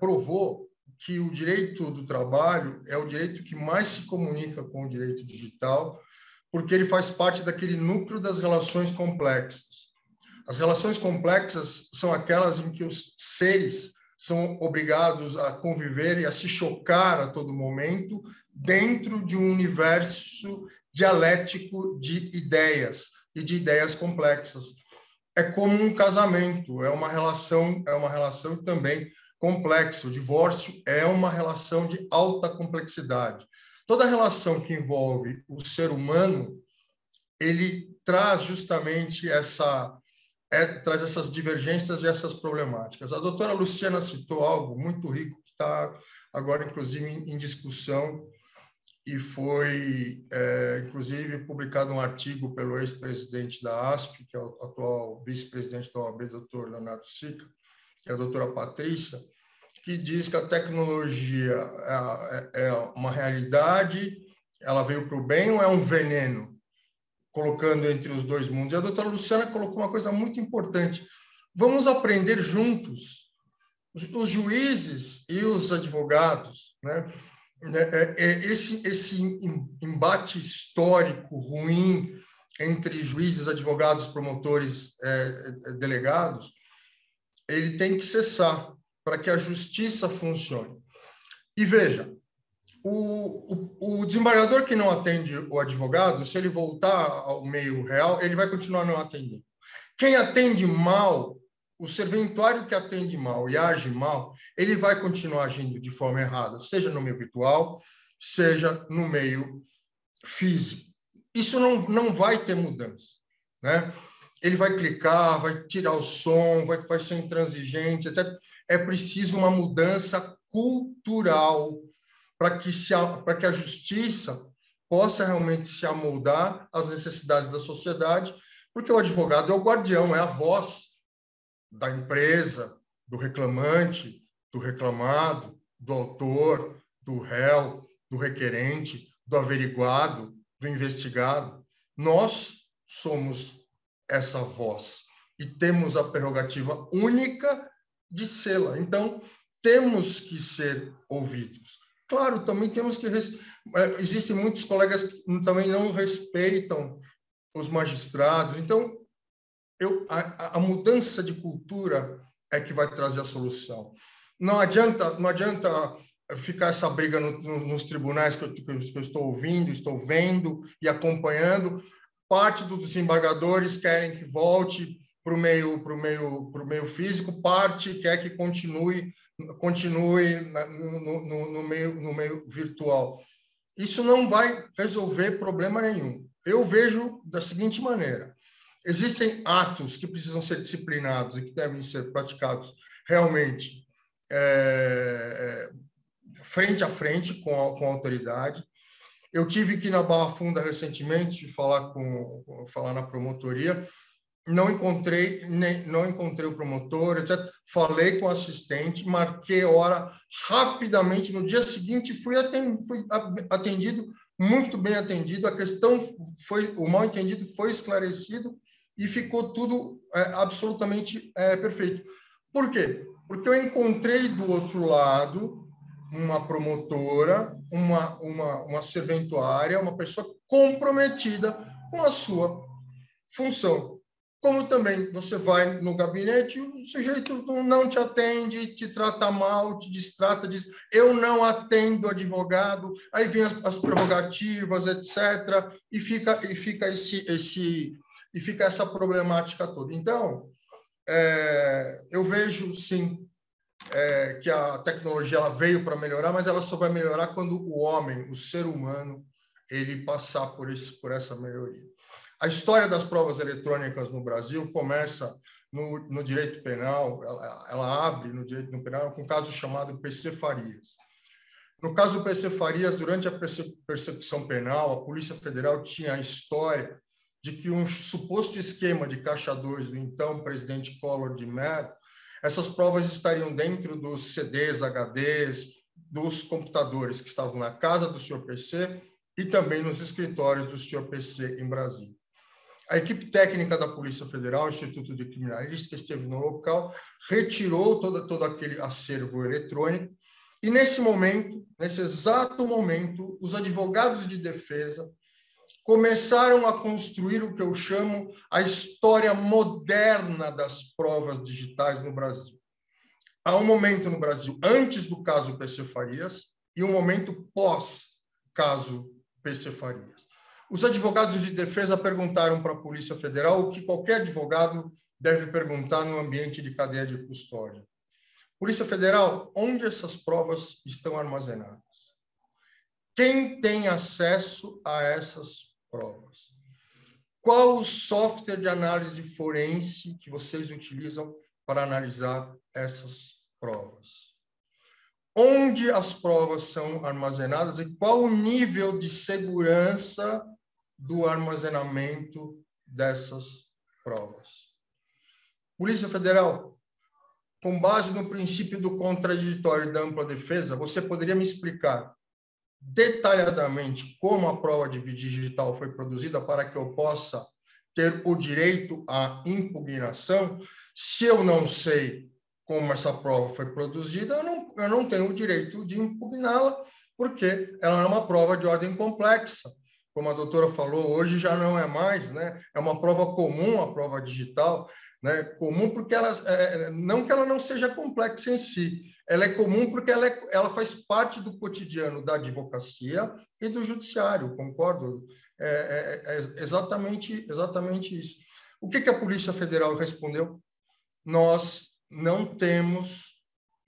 provou que o direito do trabalho é o direito que mais se comunica com o direito digital, porque ele faz parte daquele núcleo das relações complexas. As relações complexas são aquelas em que os seres são obrigados a conviver e a se chocar a todo momento dentro de um universo dialético de ideias e de ideias complexas. É como um casamento, é uma relação também complexa. O divórcio é uma relação de alta complexidade. Toda relação que envolve o ser humano, ele traz justamente traz essas divergências e essas problemáticas. A doutora Luciana citou algo muito rico que está agora, inclusive, em discussão, e foi, inclusive, publicado um artigo pelo ex-presidente da ASP, que é o atual vice-presidente da OAB, doutor Leonardo Sica, que é a doutora Patrícia, que diz que a tecnologia é uma realidade, ela veio para o bem ou é um veneno, colocando entre os dois mundos. E a doutora Luciana colocou uma coisa muito importante. Vamos aprender juntos, os juízes e os advogados, né? Esse embate histórico ruim entre juízes, advogados, promotores, delegados, ele tem que cessar para que a justiça funcione. E veja, o desembargador que não atende o advogado, se ele voltar ao meio real, ele vai continuar não atendendo. Quem atende mal, o serventuário que atende mal e age mal, ele vai continuar agindo de forma errada, seja no meio virtual, seja no meio físico. Isso não vai ter mudança, né? Ele vai clicar, vai tirar o som, vai ser intransigente, etc. É preciso uma mudança cultural para que a justiça possa realmente se amoldar às necessidades da sociedade, porque o advogado é o guardião, é a voz da empresa, do reclamante, do reclamado, do autor, do réu, do requerente, do averiguado, do investigado. Nós somos essa voz e temos a prerrogativa única de sê-la. Então, temos que ser ouvidos. Claro, também temos que... Existem muitos colegas que também não respeitam os magistrados. Então, a mudança de cultura é que vai trazer a solução. Não adianta ficar essa briga nos tribunais que eu estou ouvindo, estou vendo e acompanhando. Parte dos desembargadores querem que volte para o meio físico, parte quer que continue no meio virtual. Isso não vai resolver problema nenhum. Eu vejo da seguinte maneira: existem atos que precisam ser disciplinados e que devem ser praticados realmente frente a frente com a autoridade. Eu tive aqui na Barra Funda recentemente falar na promotoria, não encontrei o promotor, etc. Falei com o assistente, marquei hora rapidamente. No dia seguinte fui atendido, muito bem atendido. A questão o mal entendido foi esclarecido e ficou tudo absolutamente perfeito. Por quê? Porque eu encontrei do outro lado uma promotora, uma serventuária, uma pessoa comprometida com a sua função. Como também você vai no gabinete, o sujeito não te atende, te trata mal, te distrata, diz: eu não atendo advogado, aí vem as prerrogativas, etc., e fica essa problemática toda. Então, eu vejo, sim, que a tecnologia ela veio para melhorar, mas ela só vai melhorar quando o homem, o ser humano, ele passar por essa melhoria. A história das provas eletrônicas no Brasil começa no direito penal, ela abre no direito penal com um caso chamado PC Farias. No caso do PC Farias, durante a persecução penal, a Polícia Federal tinha a história de que um suposto esquema de caixa 2 do então presidente Collor de Mello, essas provas estariam dentro dos CDs, HDs, dos computadores que estavam na casa do senhor PC e também nos escritórios do senhor PC em Brasília. A equipe técnica da Polícia Federal, o Instituto de Criminalística, esteve no local, retirou todo aquele acervo eletrônico e, nesse exato momento, os advogados de defesa começaram a construir o que eu chamo a história moderna das provas digitais no Brasil. Há um momento no Brasil antes do caso PC Farias e um momento pós-caso PC Farias. Os advogados de defesa perguntaram para a Polícia Federal o que qualquer advogado deve perguntar no ambiente de cadeia de custódia. Polícia Federal, onde essas provas estão armazenadas? Quem tem acesso a essas provas? Qual o software de análise forense que vocês utilizam para analisar essas provas? Onde as provas são armazenadas e qual o nível de segurança do armazenamento dessas provas? Polícia Federal, com base no princípio do contraditório e da ampla defesa, você poderia me explicar detalhadamente como a prova de digital foi produzida para que eu possa ter o direito à impugnação? Se eu não sei como essa prova foi produzida, eu não tenho o direito de impugná-la, porque ela é uma prova de ordem complexa. Como a doutora falou, hoje já não é mais, né? É uma prova comum, a prova digital, né? Comum porque não que ela não seja complexa em si, ela é comum porque ela faz parte do cotidiano da advocacia e do judiciário, concordo? É exatamente isso. O que a Polícia Federal respondeu? Nós não temos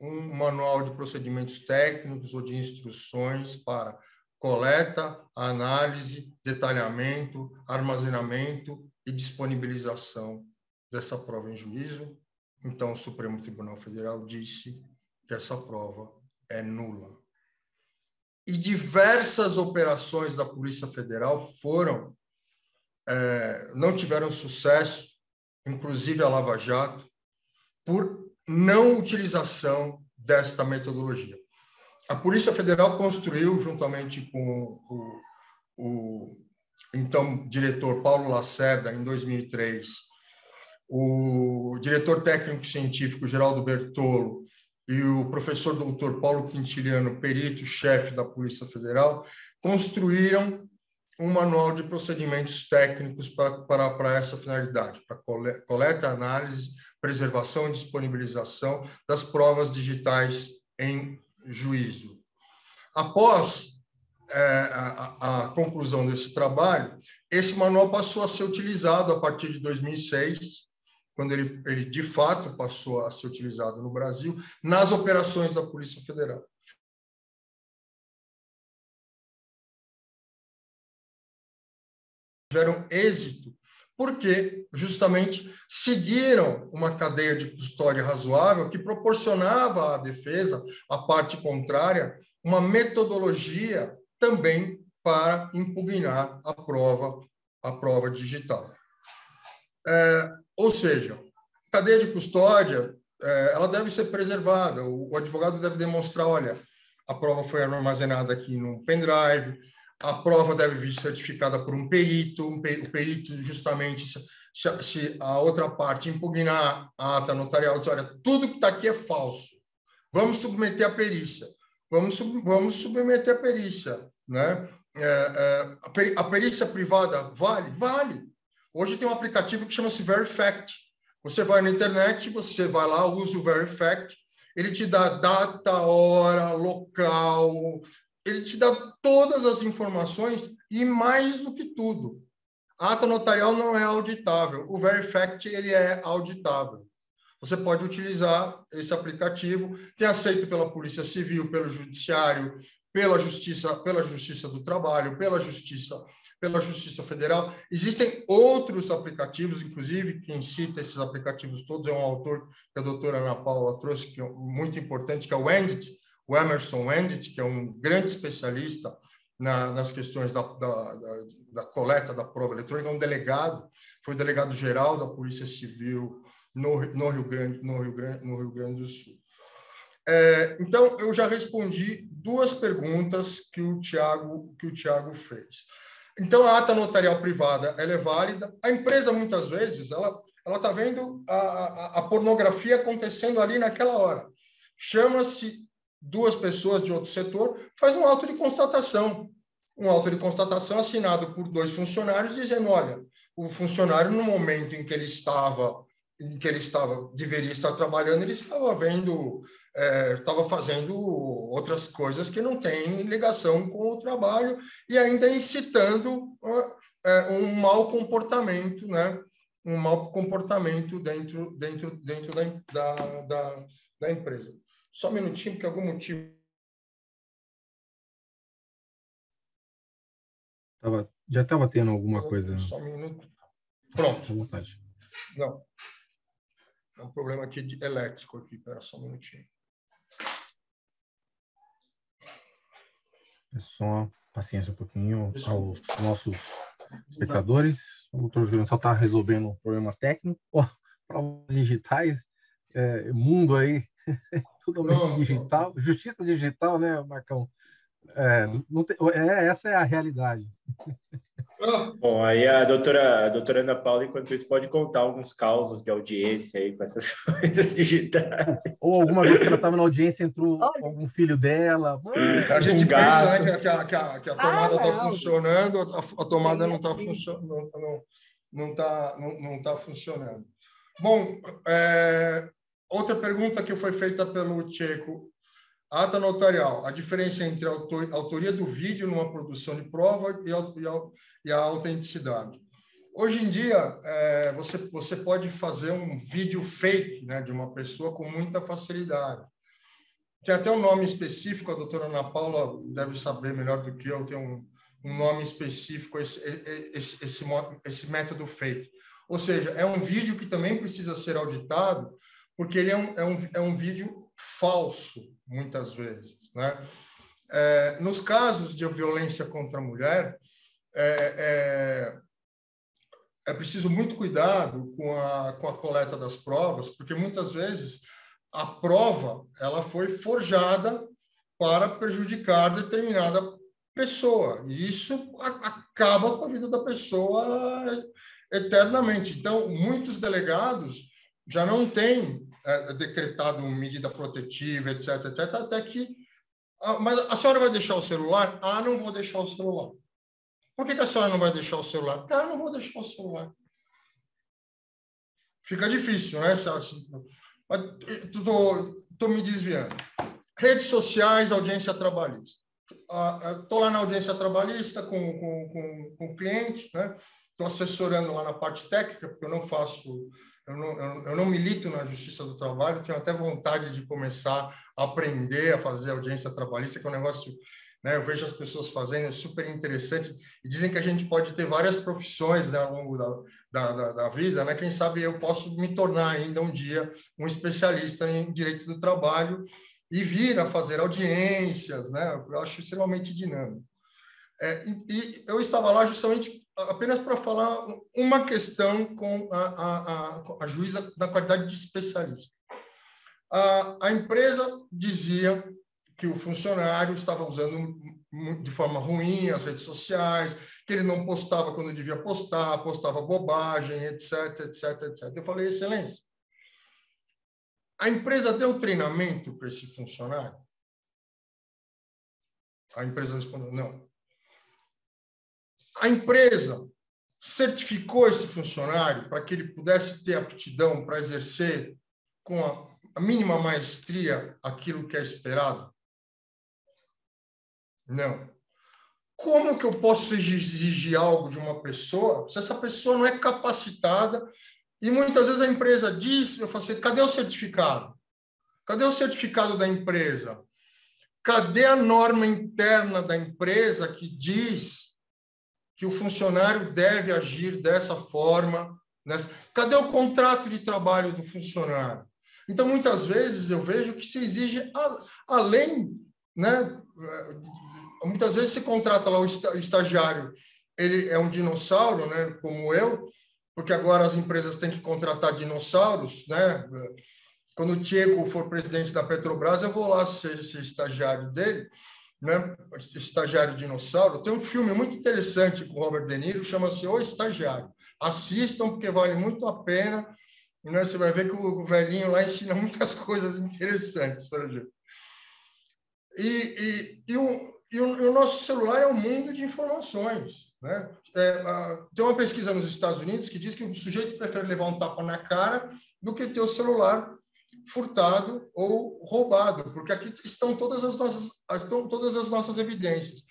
um manual de procedimentos técnicos ou de instruções para coleta, análise, detalhamento, armazenamento e disponibilização dessa prova em juízo. Então, o Supremo Tribunal Federal disse que essa prova é nula. E diversas operações da Polícia Federal não tiveram sucesso, inclusive a Lava Jato, por não utilização desta metodologia. A Polícia Federal construiu, juntamente com o então diretor Paulo Lacerda, em 2003, o diretor técnico-científico Geraldo Bertolo e o professor doutor Paulo Quintiliano, perito-chefe da Polícia Federal, construíram um manual de procedimentos técnicos para essa finalidade, para coleta, análise, preservação e disponibilização das provas digitais em juízo. Após a conclusão desse trabalho, esse manual passou a ser utilizado a partir de 2006, quando ele de fato passou a ser utilizado no Brasil, nas operações da Polícia Federal. Tiveram êxito porque justamente seguiram uma cadeia de custódia razoável que proporcionava à defesa, à parte contrária, uma metodologia também para impugnar a prova digital. Ou seja, a cadeia de custódia ela deve ser preservada. O advogado deve demonstrar, olha, a prova foi armazenada aqui no pendrive, a prova deve vir certificada por um perito, o perito justamente, se a outra parte impugnar a ata notarial, diz, olha, tudo que está aqui é falso, vamos submeter a perícia, vamos submeter a perícia, né? A perícia privada vale? Vale. Hoje tem um aplicativo que chama-se Verifact. Você vai na internet, você vai lá, usa o Verifact, ele te dá data, hora, local, ele te dá todas as informações e mais do que tudo. A ata notarial não é auditável, o Verifact ele é auditável. Você pode utilizar esse aplicativo, que é aceito pela Polícia Civil, pelo Judiciário, pela Justiça do Trabalho, pela Justiça pela Justiça Federal. Existem outros aplicativos, inclusive, quem cita esses aplicativos todos é um autor que a doutora Ana Paula trouxe, que é muito importante, que é o Wendit, o Emerson Wendit, que é um grande especialista nas questões da coleta da prova eletrônica, é um delegado, foi delegado-geral da Polícia Civil no Rio Grande do Sul. Então, eu já respondi 2 perguntas que o Tiago fez. Então, a ata notarial privada ela é válida. A empresa, muitas vezes, ela está vendo a pornografia acontecendo ali naquela hora. Chama-se 2 pessoas de outro setor, faz um auto de constatação. Um auto de constatação assinado por 2 funcionários, dizendo, olha, o funcionário, no momento em que ele deveria estar trabalhando, ele estava estava fazendo outras coisas que não têm ligação com o trabalho e ainda incitando um mau comportamento, né? Um mau comportamento dentro da empresa. Só um minutinho, porque algum motivo... Já estava tendo alguma coisa... Só um minuto. Pronto. À vontade. Não. É um problema aqui elétrico aqui. Espera só um minutinho. É só paciência um pouquinho aos nossos espectadores. O doutor só está resolvendo um problema técnico. Provas digitais, mundo aí totalmente digital. Justiça digital, né, Marcão? Essa é a realidade. Bom, aí a doutora Ana Paula, enquanto isso, pode contar alguns causos de audiência aí com essas coisas digitais. Ou alguma vez que ela estava na audiência, entrou algum filho dela. A gente pensa, né, que a tomada está funcionando, a tomada não está funcionando. Não tá funcionando. Bom, outra pergunta que foi feita pelo Tcheco. Ata notarial, a diferença entre a autoria do vídeo numa produção de prova e a autenticidade. Hoje em dia, você pode fazer um vídeo fake, né, de uma pessoa com muita facilidade. Tem até um nome específico, a doutora Ana Paula deve saber melhor do que eu, tem um nome específico, esse método fake. Ou seja, é um vídeo que também precisa ser auditado, porque ele é um vídeo falso, muitas vezes, né? Nos casos de violência contra a mulher, é preciso muito cuidado com a coleta das provas, porque muitas vezes a prova ela foi forjada para prejudicar determinada pessoa, e isso acaba com a vida da pessoa eternamente. Então, muitos delegados já não têm decretado medida protetiva, etc., até que... mas a senhora vai deixar o celular? Não vou deixar o celular. Por que a senhora não vai deixar o celular? Não vou deixar o celular. Fica difícil, né? Estou me desviando. Redes sociais, audiência trabalhista. Estou lá na audiência trabalhista com o cliente, né? Estou assessorando lá na parte técnica, porque eu não faço... Eu não milito na Justiça do Trabalho, tenho até vontade de começar a aprender a fazer audiência trabalhista, que é um negócio, né, eu vejo as pessoas fazendo, é super interessante, e dizem que a gente pode ter várias profissões, né, ao longo da vida, né? Quem sabe eu posso me tornar ainda um dia um especialista em direito do trabalho e vir a fazer audiências, né? Eu acho extremamente dinâmico. E eu estava lá justamente apenas para falar uma questão com a juíza da qualidade de especialista. A empresa dizia que o funcionário estava usando de forma ruim as redes sociais, que ele não postava quando devia postar, postava bobagem, etc. Eu falei, excelência, a empresa deu treinamento para esse funcionário? A empresa respondeu, não. A empresa certificou esse funcionário para que ele pudesse ter aptidão para exercer com a mínima maestria aquilo que é esperado? Não. Como que eu posso exigir algo de uma pessoa se essa pessoa não é capacitada? E muitas vezes a empresa diz, eu falo assim, cadê o certificado? Cadê o certificado da empresa? Cadê a norma interna da empresa que diz que o funcionário deve agir dessa forma. Cadê o contrato de trabalho do funcionário? Então, muitas vezes, eu vejo que se exige além, né? Muitas vezes se contrata lá o estagiário, ele é um dinossauro, né? Como eu, porque agora as empresas têm que contratar dinossauros, né? Quando o Diego for presidente da Petrobras, eu vou lá ser estagiário dele, né? Estagiário dinossauro. Tem um filme muito interessante com o Robert De Niro, chama-se O Estagiário. Assistam, porque vale muito a pena. Né? Você vai ver que o velhinho lá ensina muitas coisas interessantes para a gente. E o nosso celular é um mundo de informações. Né? Tem uma pesquisa nos Estados Unidos que diz que o sujeito prefere levar um tapa na cara do que ter o celular furtado ou roubado, porque aqui estão todas as nossas evidências.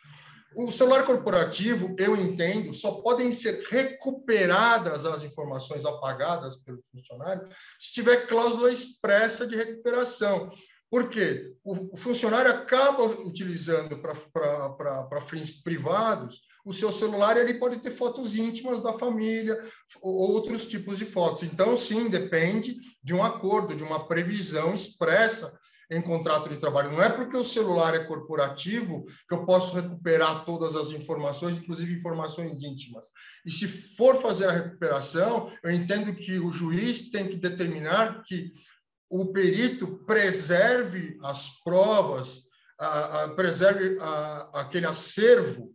O celular corporativo, eu entendo, só podem ser recuperadas as informações apagadas pelo funcionário se tiver cláusula expressa de recuperação. Por quê? O funcionário acaba utilizando para fins privados o seu celular, ele pode ter fotos íntimas da família, outros tipos de fotos. Então, sim, depende de um acordo, de uma previsão expressa em contrato de trabalho. Não é porque o celular é corporativo que eu posso recuperar todas as informações, inclusive informações íntimas. E se for fazer a recuperação, eu entendo que o juiz tem que determinar que o perito preserve as provas, preserve aquele acervo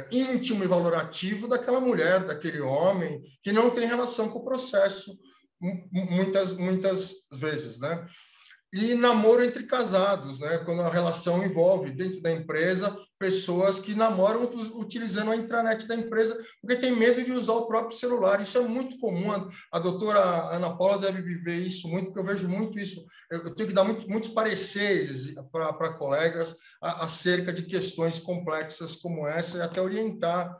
íntimo e valorativo daquela mulher, daquele homem, que não tem relação com o processo, muitas vezes, né? E namoro entre casados, né? Quando a relação envolve, dentro da empresa, pessoas que namoram utilizando a intranet da empresa, porque tem medo de usar o próprio celular. Isso é muito comum. A doutora Ana Paula deve viver isso muito, porque eu vejo muito isso. Eu tenho que dar muitos pareceres para colegas acerca de questões complexas como essa, e até orientar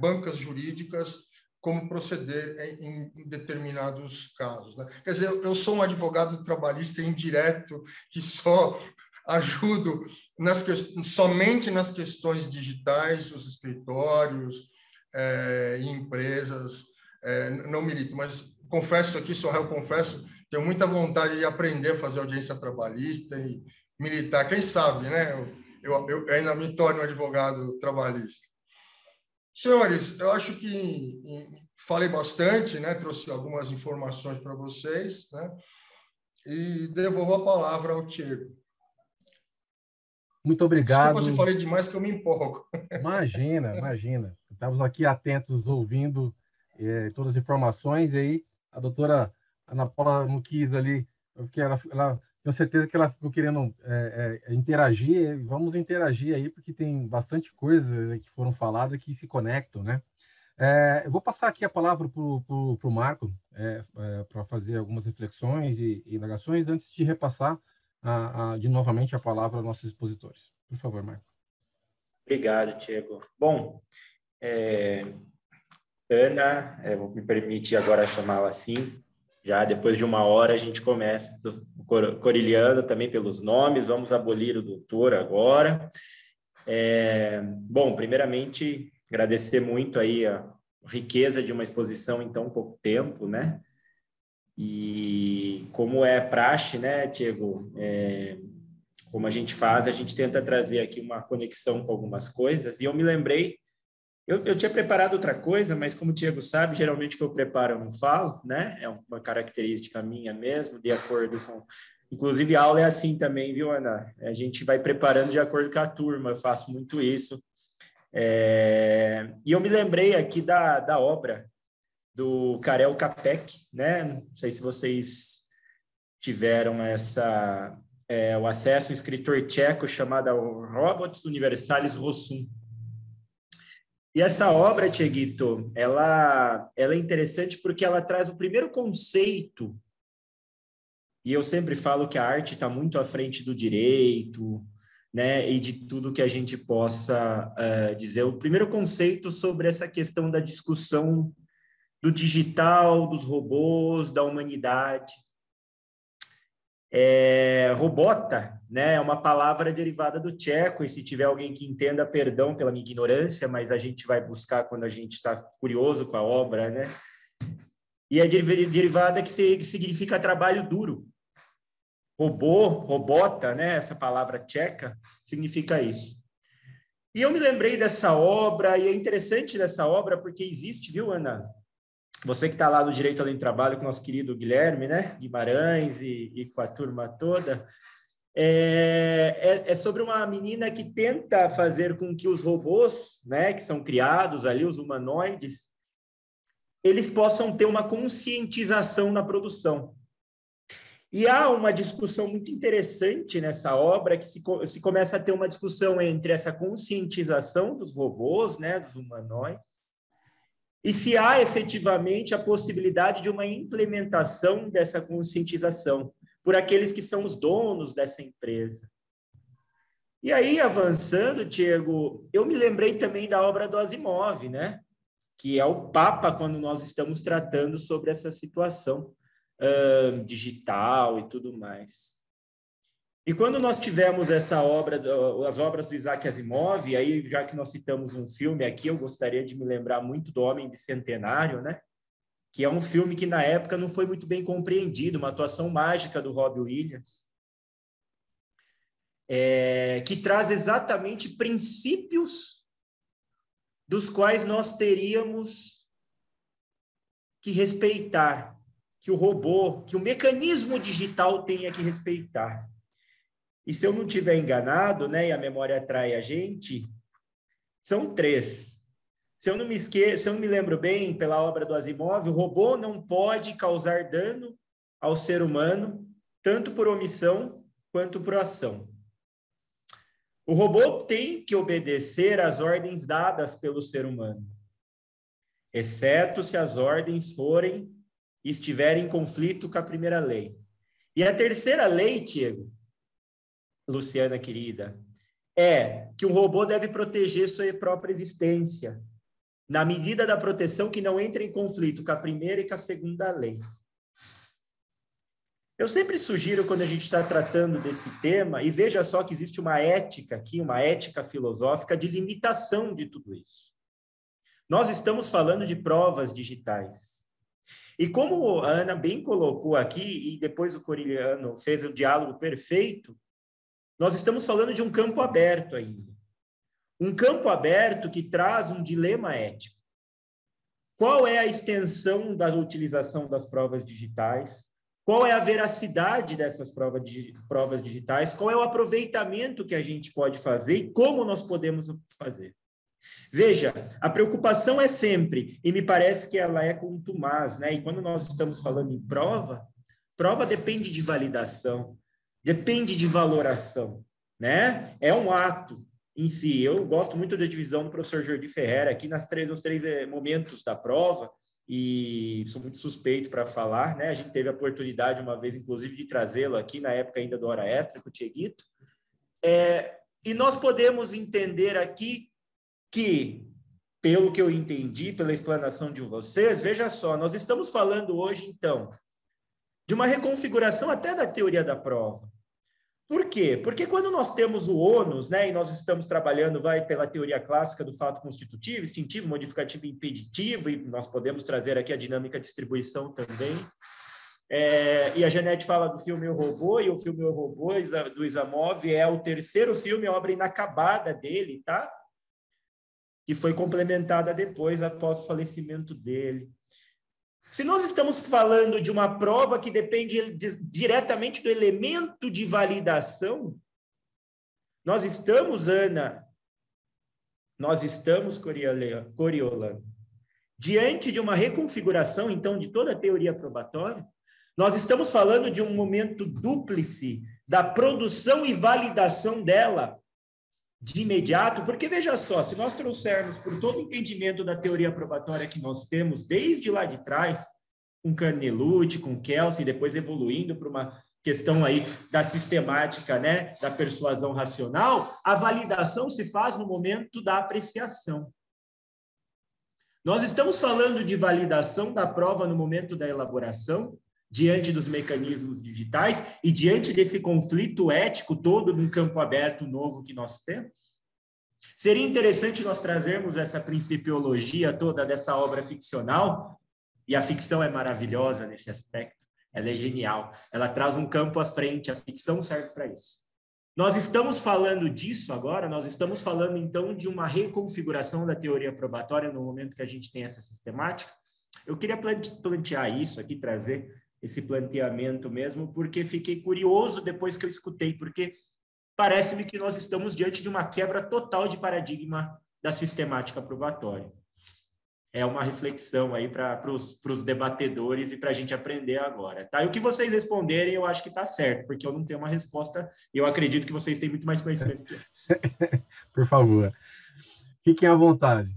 bancas jurídicas como proceder em determinados casos. Né? Quer dizer, eu sou um advogado trabalhista indireto que só ajudo somente nas questões digitais, os escritórios e empresas. Não milito, mas confesso aqui, sou réu, confesso, tenho muita vontade de aprender a fazer audiência trabalhista e militar. Quem sabe, né? Eu ainda me torno um advogado trabalhista. Senhores, eu acho que falei bastante, né? Trouxe algumas informações para vocês, né? E devolvo a palavra ao Diego. Muito obrigado. Desculpa se falei demais, que eu me empolgo. Imagina, imagina. Estávamos aqui atentos, ouvindo todas as informações, e aí a doutora Ana Paula não quis ali, porque ela tenho certeza que ela ficou querendo interagir. Vamos interagir aí, porque tem bastante coisa que foram faladas que se conectam, né? Eu vou passar aqui a palavra para o Marco, para fazer algumas reflexões e indagações, antes de repassar de novamente a palavra aos nossos expositores. Por favor, Marco. Obrigado, Diego. Bom, Ana, vou me permitir agora chamá-la assim. Já depois de 1 hora a gente começa corilhando também pelos nomes. Vamos abolir o doutor agora. Bom, primeiramente, agradecer muito aí a riqueza de uma exposição em tão pouco tempo, né? E como é praxe, né, Diego? Como a gente faz, a gente tenta trazer aqui uma conexão com algumas coisas. E eu me lembrei, eu tinha preparado outra coisa, mas como o Diego sabe, geralmente que eu preparo eu não falo, né? É uma característica minha mesmo, de acordo com... Inclusive, a aula é assim também, viu, Ana? A gente vai preparando de acordo com a turma, eu faço muito isso. E eu me lembrei aqui da obra do Karel Čapek, né? Não sei se vocês tiveram o acesso, um escritor tcheco chamado Robots Universalis Rossum. E essa obra, Tieguito, ela é interessante porque ela traz o primeiro conceito, e eu sempre falo que a arte está muito à frente do direito, né, e de tudo que a gente possa dizer. O primeiro conceito sobre essa questão da discussão do digital, dos robôs, da humanidade. Robota, né, é uma palavra derivada do tcheco, e se tiver alguém que entenda, perdão pela minha ignorância, mas a gente vai buscar quando a gente está curioso com a obra, né? E é derivada que significa trabalho duro. Robô, robota, né, essa palavra tcheca, significa isso. E eu me lembrei dessa obra, e é interessante dessa obra, porque existe, viu, Ana? Você que está lá no Direito Além do Trabalho com o nosso querido Guilherme, né? Guimarães e com a turma toda, é sobre uma menina que tenta fazer com que os robôs, né, que são criados ali, os humanoides, eles possam ter uma conscientização na produção. E há uma discussão muito interessante nessa obra, que se começa a ter uma discussão entre essa conscientização dos robôs, né, dos humanoides, e se há efetivamente a possibilidade de uma implementação dessa conscientização por aqueles que são os donos dessa empresa. E aí, avançando, Diego, eu me lembrei também da obra do Asimov, né, que é o Papa quando nós estamos tratando sobre essa situação digital e tudo mais. E quando nós tivemos essa obra, as obras do Isaac Asimov, aí já que nós citamos um filme aqui, eu gostaria de me lembrar muito do Homem Bicentenário, né? Que é um filme que na época não foi muito bem compreendido, uma atuação mágica do Robin Williams, que traz exatamente princípios dos quais nós teríamos que respeitar, que o robô, que o mecanismo digital tenha que respeitar. E se eu não estiver enganado, né, e a memória atrai a gente, são 3. Se eu não me lembro bem, pela obra do Asimov, o robô não pode causar dano ao ser humano, tanto por omissão quanto por ação. O robô tem que obedecer às ordens dadas pelo ser humano, exceto se as ordens estiverem em conflito com a primeira lei. E a terceira lei, Diego, Luciana querida, é que o robô deve proteger sua própria existência, na medida da proteção que não entra em conflito com a primeira e com a segunda lei. Eu sempre sugiro, quando a gente está tratando desse tema, e veja só que existe uma ética aqui, uma ética filosófica de limitação de tudo isso. Nós estamos falando de provas digitais. E como a Ana bem colocou aqui, e depois o Coriliano fez o diálogo perfeito, nós estamos falando de um campo aberto ainda. Um campo aberto que traz um dilema ético. Qual é a extensão da utilização das provas digitais? Qual é a veracidade dessas provas digitais? Qual é o aproveitamento que a gente pode fazer e como nós podemos fazer? Veja, a preocupação é sempre, e me parece que ela é contumaz, né? E quando nós estamos falando em prova depende de validação, depende de valoração, né? É um ato em si. Eu gosto muito da divisão do professor Jordi Ferreira aqui nos três momentos da prova, e sou muito suspeito para falar, né? A gente teve a oportunidade uma vez, inclusive, de trazê-lo aqui na época ainda do Hora Extra com o Tieguito. E nós podemos entender aqui que, pelo que eu entendi, pela explanação de vocês, veja só, nós estamos falando hoje, então, de uma reconfiguração até da teoria da prova. Por quê? Porque quando nós temos o ônus, né, e nós estamos trabalhando, pela teoria clássica do fato constitutivo, extintivo, modificativo e impeditivo, e nós podemos trazer aqui a dinâmica de distribuição também, e a Janete fala do filme O Robô, e o filme O Robô, do Asimov, é o terceiro filme, a obra inacabada dele, tá? Que foi complementada depois, após o falecimento dele. Se nós estamos falando de uma prova que depende diretamente do elemento de validação, nós estamos, Ana, Coriolano, diante de uma reconfiguração, então, de toda a teoria probatória. Nós estamos falando de um momento dúplice da produção e validação dela de imediato, porque veja só, se nós trouxermos por todo o entendimento da teoria probatória que nós temos desde lá de trás, com Carnelucci, com Kelsey, depois evoluindo para uma questão aí da sistemática, né, da persuasão racional, a validação se faz no momento da apreciação. Nós estamos falando de validação da prova no momento da elaboração, diante dos mecanismos digitais e diante desse conflito ético todo num campo aberto novo que nós temos? Seria interessante nós trazermos essa principiologia toda dessa obra ficcional, e a ficção é maravilhosa nesse aspecto, ela é genial, ela traz um campo à frente, a ficção serve para isso. Nós estamos falando disso agora, nós estamos falando então de uma reconfiguração da teoria probatória no momento que a gente tem essa sistemática. Eu queria plantear isso aqui, trazer esse planteamento mesmo, porque fiquei curioso depois que eu escutei, porque parece-me que nós estamos diante de uma quebra total de paradigma da sistemática probatória. É uma reflexão aí para os debatedores e para a gente aprender agora, tá? E o que vocês responderem, eu acho que está certo, porque eu não tenho uma resposta e eu acredito que vocês têm muito mais conhecimento que eu. Por favor, fiquem à vontade.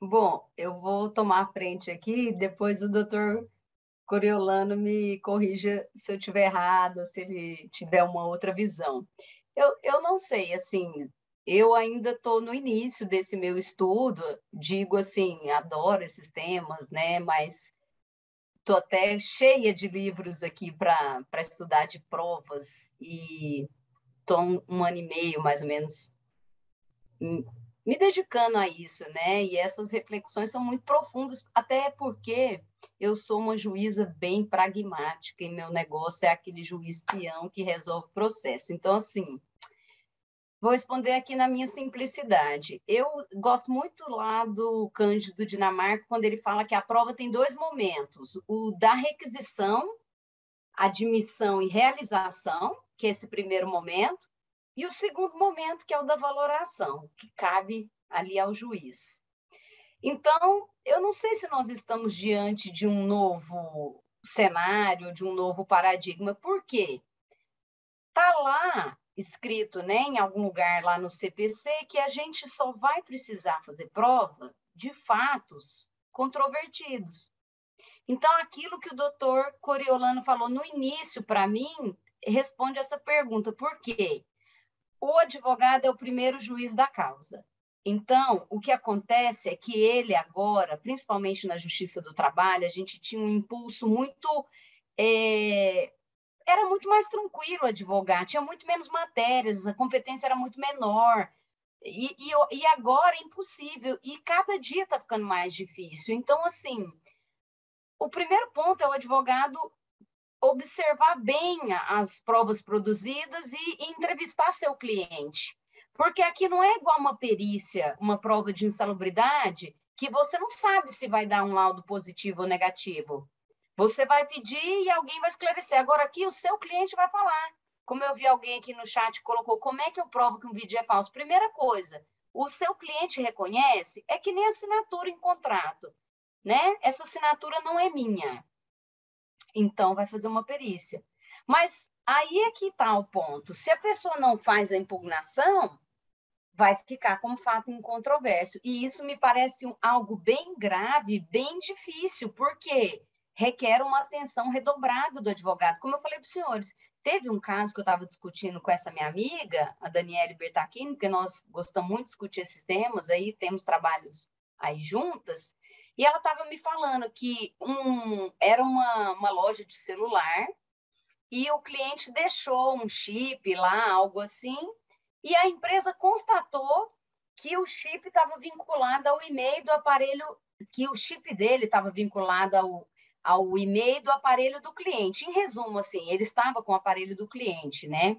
Bom, eu vou tomar a frente aqui, depois o doutor Coriolano me corrija se eu estiver errado, se ele tiver uma outra visão. Eu não sei, assim, eu ainda estou no início desse meu estudo, digo assim, adoro esses temas, né? Mas estou até cheia de livros aqui para estudar de provas e estou um ano e meio, mais ou menos, me dedicando a isso, né? E essas reflexões são muito profundas, até porque eu sou uma juíza bem pragmática e meu negócio é aquele juiz peão que resolve o processo. Então, assim, vou responder aqui na minha simplicidade. Eu gosto muito lá do Cândido Dinamarca, quando ele fala que a prova tem dois momentos: o da requisição, admissão e realização, que é esse primeiro momento, e o segundo momento, que é o da valoração, que cabe ali ao juiz. Então, eu não sei se nós estamos diante de um novo cenário, de um novo paradigma. Por quê? Está lá escrito, né, em algum lugar lá no CPC, que a gente só vai precisar fazer prova de fatos controvertidos. Então, aquilo que o doutor Coriolano falou no início, para mim, responde essa pergunta. Por quê? O advogado é o primeiro juiz da causa. Então, o que acontece é que ele agora, principalmente na Justiça do Trabalho, a gente tinha um impulso muito... Era muito mais tranquilo advogar, tinha muito menos matérias, a competência era muito menor. E agora é impossível. E cada dia está ficando mais difícil. Então, assim, o primeiro ponto é o advogado observar bem as provas produzidas e entrevistar seu cliente. Porque aqui não é igual uma perícia, uma prova de insalubridade, que você não sabe se vai dar um laudo positivo ou negativo. Você vai pedir e alguém vai esclarecer. Agora aqui o seu cliente vai falar. Como eu vi alguém aqui no chat que colocou, como é que eu provo que um vídeo é falso? Primeira coisa, o seu cliente reconhece, é que nem assinatura em contrato, né? Essa assinatura não é minha. Então, vai fazer uma perícia. Mas aí é que está o ponto. Se a pessoa não faz a impugnação, vai ficar como fato incontrovérsil. E isso me parece algo bem grave, bem difícil, porque requer uma atenção redobrada do advogado. Como eu falei para os senhores, teve um caso que eu estava discutindo com essa minha amiga, a Daniele Bertacchini, porque nós gostamos muito de discutir esses temas, aí temos trabalhos aí juntas, e ela estava me falando que era uma loja de celular e o cliente deixou um chip lá, algo assim, e a empresa constatou que o chip estava vinculado ao e-mail do aparelho, que o chip dele estava vinculado ao e-mail do aparelho do cliente. Em resumo, assim, ele estava com o aparelho do cliente, né?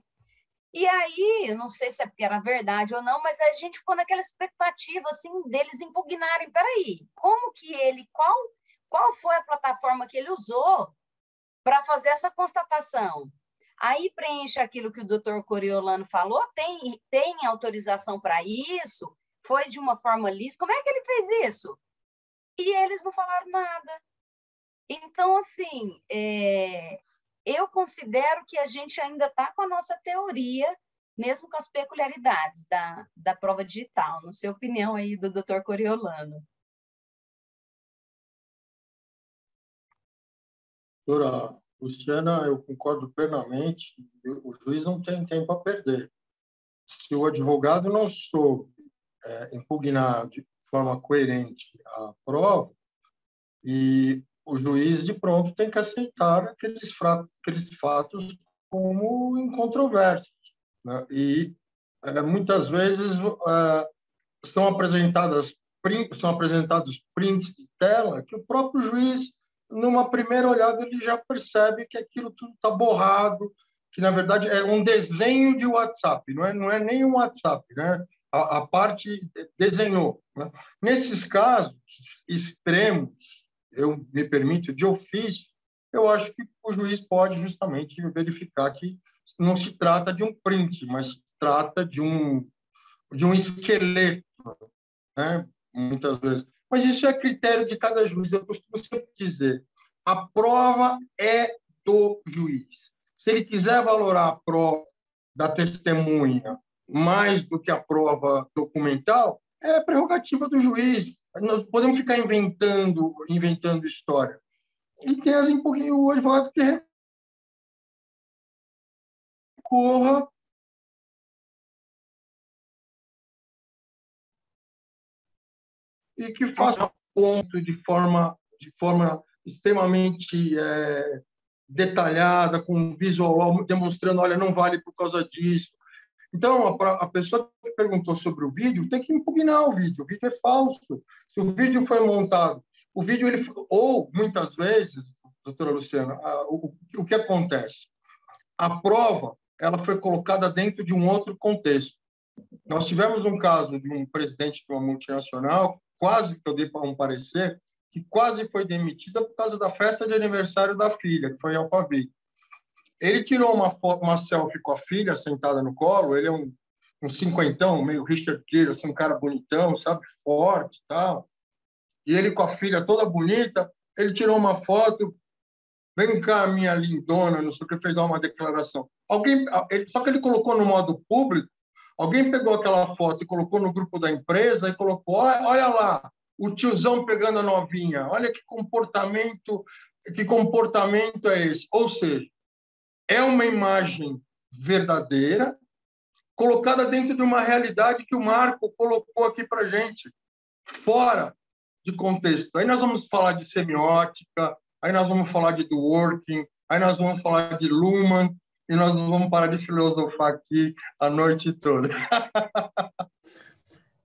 E aí, eu não sei se é porque era verdade ou não, mas a gente ficou naquela expectativa, assim, deles impugnarem. Peraí, como que ele, qual foi a plataforma que ele usou para fazer essa constatação? Aí preenche aquilo que o doutor Coriolano falou, tem autorização para isso, foi de uma forma lícita, como é que ele fez isso? E eles não falaram nada. Então, assim, eu considero que a gente ainda está com a nossa teoria, mesmo com as peculiaridades da prova digital. Não sei a opinião aí do doutor Coriolano. Doutora Luciana, eu concordo plenamente. O juiz não tem tempo a perder. Se o advogado não soube impugnar de forma coerente a prova, e o juiz, de pronto, tem que aceitar aqueles fatos como incontroversos, né? E, muitas vezes, são apresentados prints de tela que o próprio juiz, numa primeira olhada, ele já percebe que aquilo tudo está borrado, que, na verdade, é um desenho de WhatsApp, não é nem um WhatsApp, né? A parte desenhou, né? Nesses casos extremos, eu me permito, de ofício, eu acho que o juiz pode justamente verificar que não se trata de um print, mas se trata de um esqueleto, né? Muitas vezes. Mas isso é critério de cada juiz. Eu costumo sempre dizer, a prova é do juiz. Se ele quiser valorar a prova da testemunha mais do que a prova documental, é prerrogativa do juiz. Nós podemos ficar inventando história. E tem o advogado que recorra e que faça ponto de forma extremamente detalhada, com visual, demonstrando, olha, não vale por causa disso. Então, a pessoa que perguntou sobre o vídeo tem que impugnar o vídeo é falso. Se o vídeo foi montado, ou, muitas vezes, doutora Luciana, o que acontece? A prova ela foi colocada dentro de um outro contexto. Nós tivemos um caso de um presidente de uma multinacional, quase que eu dei para um parecer, que quase foi demitida por causa da festa de aniversário da filha, que foi em Alphaville. Ele tirou uma selfie com a filha sentada no colo, ele é um cinquentão, meio Richard Gere, assim, um cara bonitão, sabe, forte e tal. E ele com a filha toda bonita, ele tirou uma foto, vem cá, minha lindona, não sei o que, fez uma declaração. Só que ele colocou no modo público, alguém pegou aquela foto e colocou no grupo da empresa e colocou, olha lá, o tiozão pegando a novinha, olha que comportamento é esse? Ou seja, é uma imagem verdadeira colocada dentro de uma realidade que o Marco colocou aqui para a gente, fora de contexto. Aí nós vamos falar de semiótica, aí nós vamos falar de Dworkin, aí nós vamos falar de Luhmann, e nós não vamos parar de filosofar aqui a noite toda.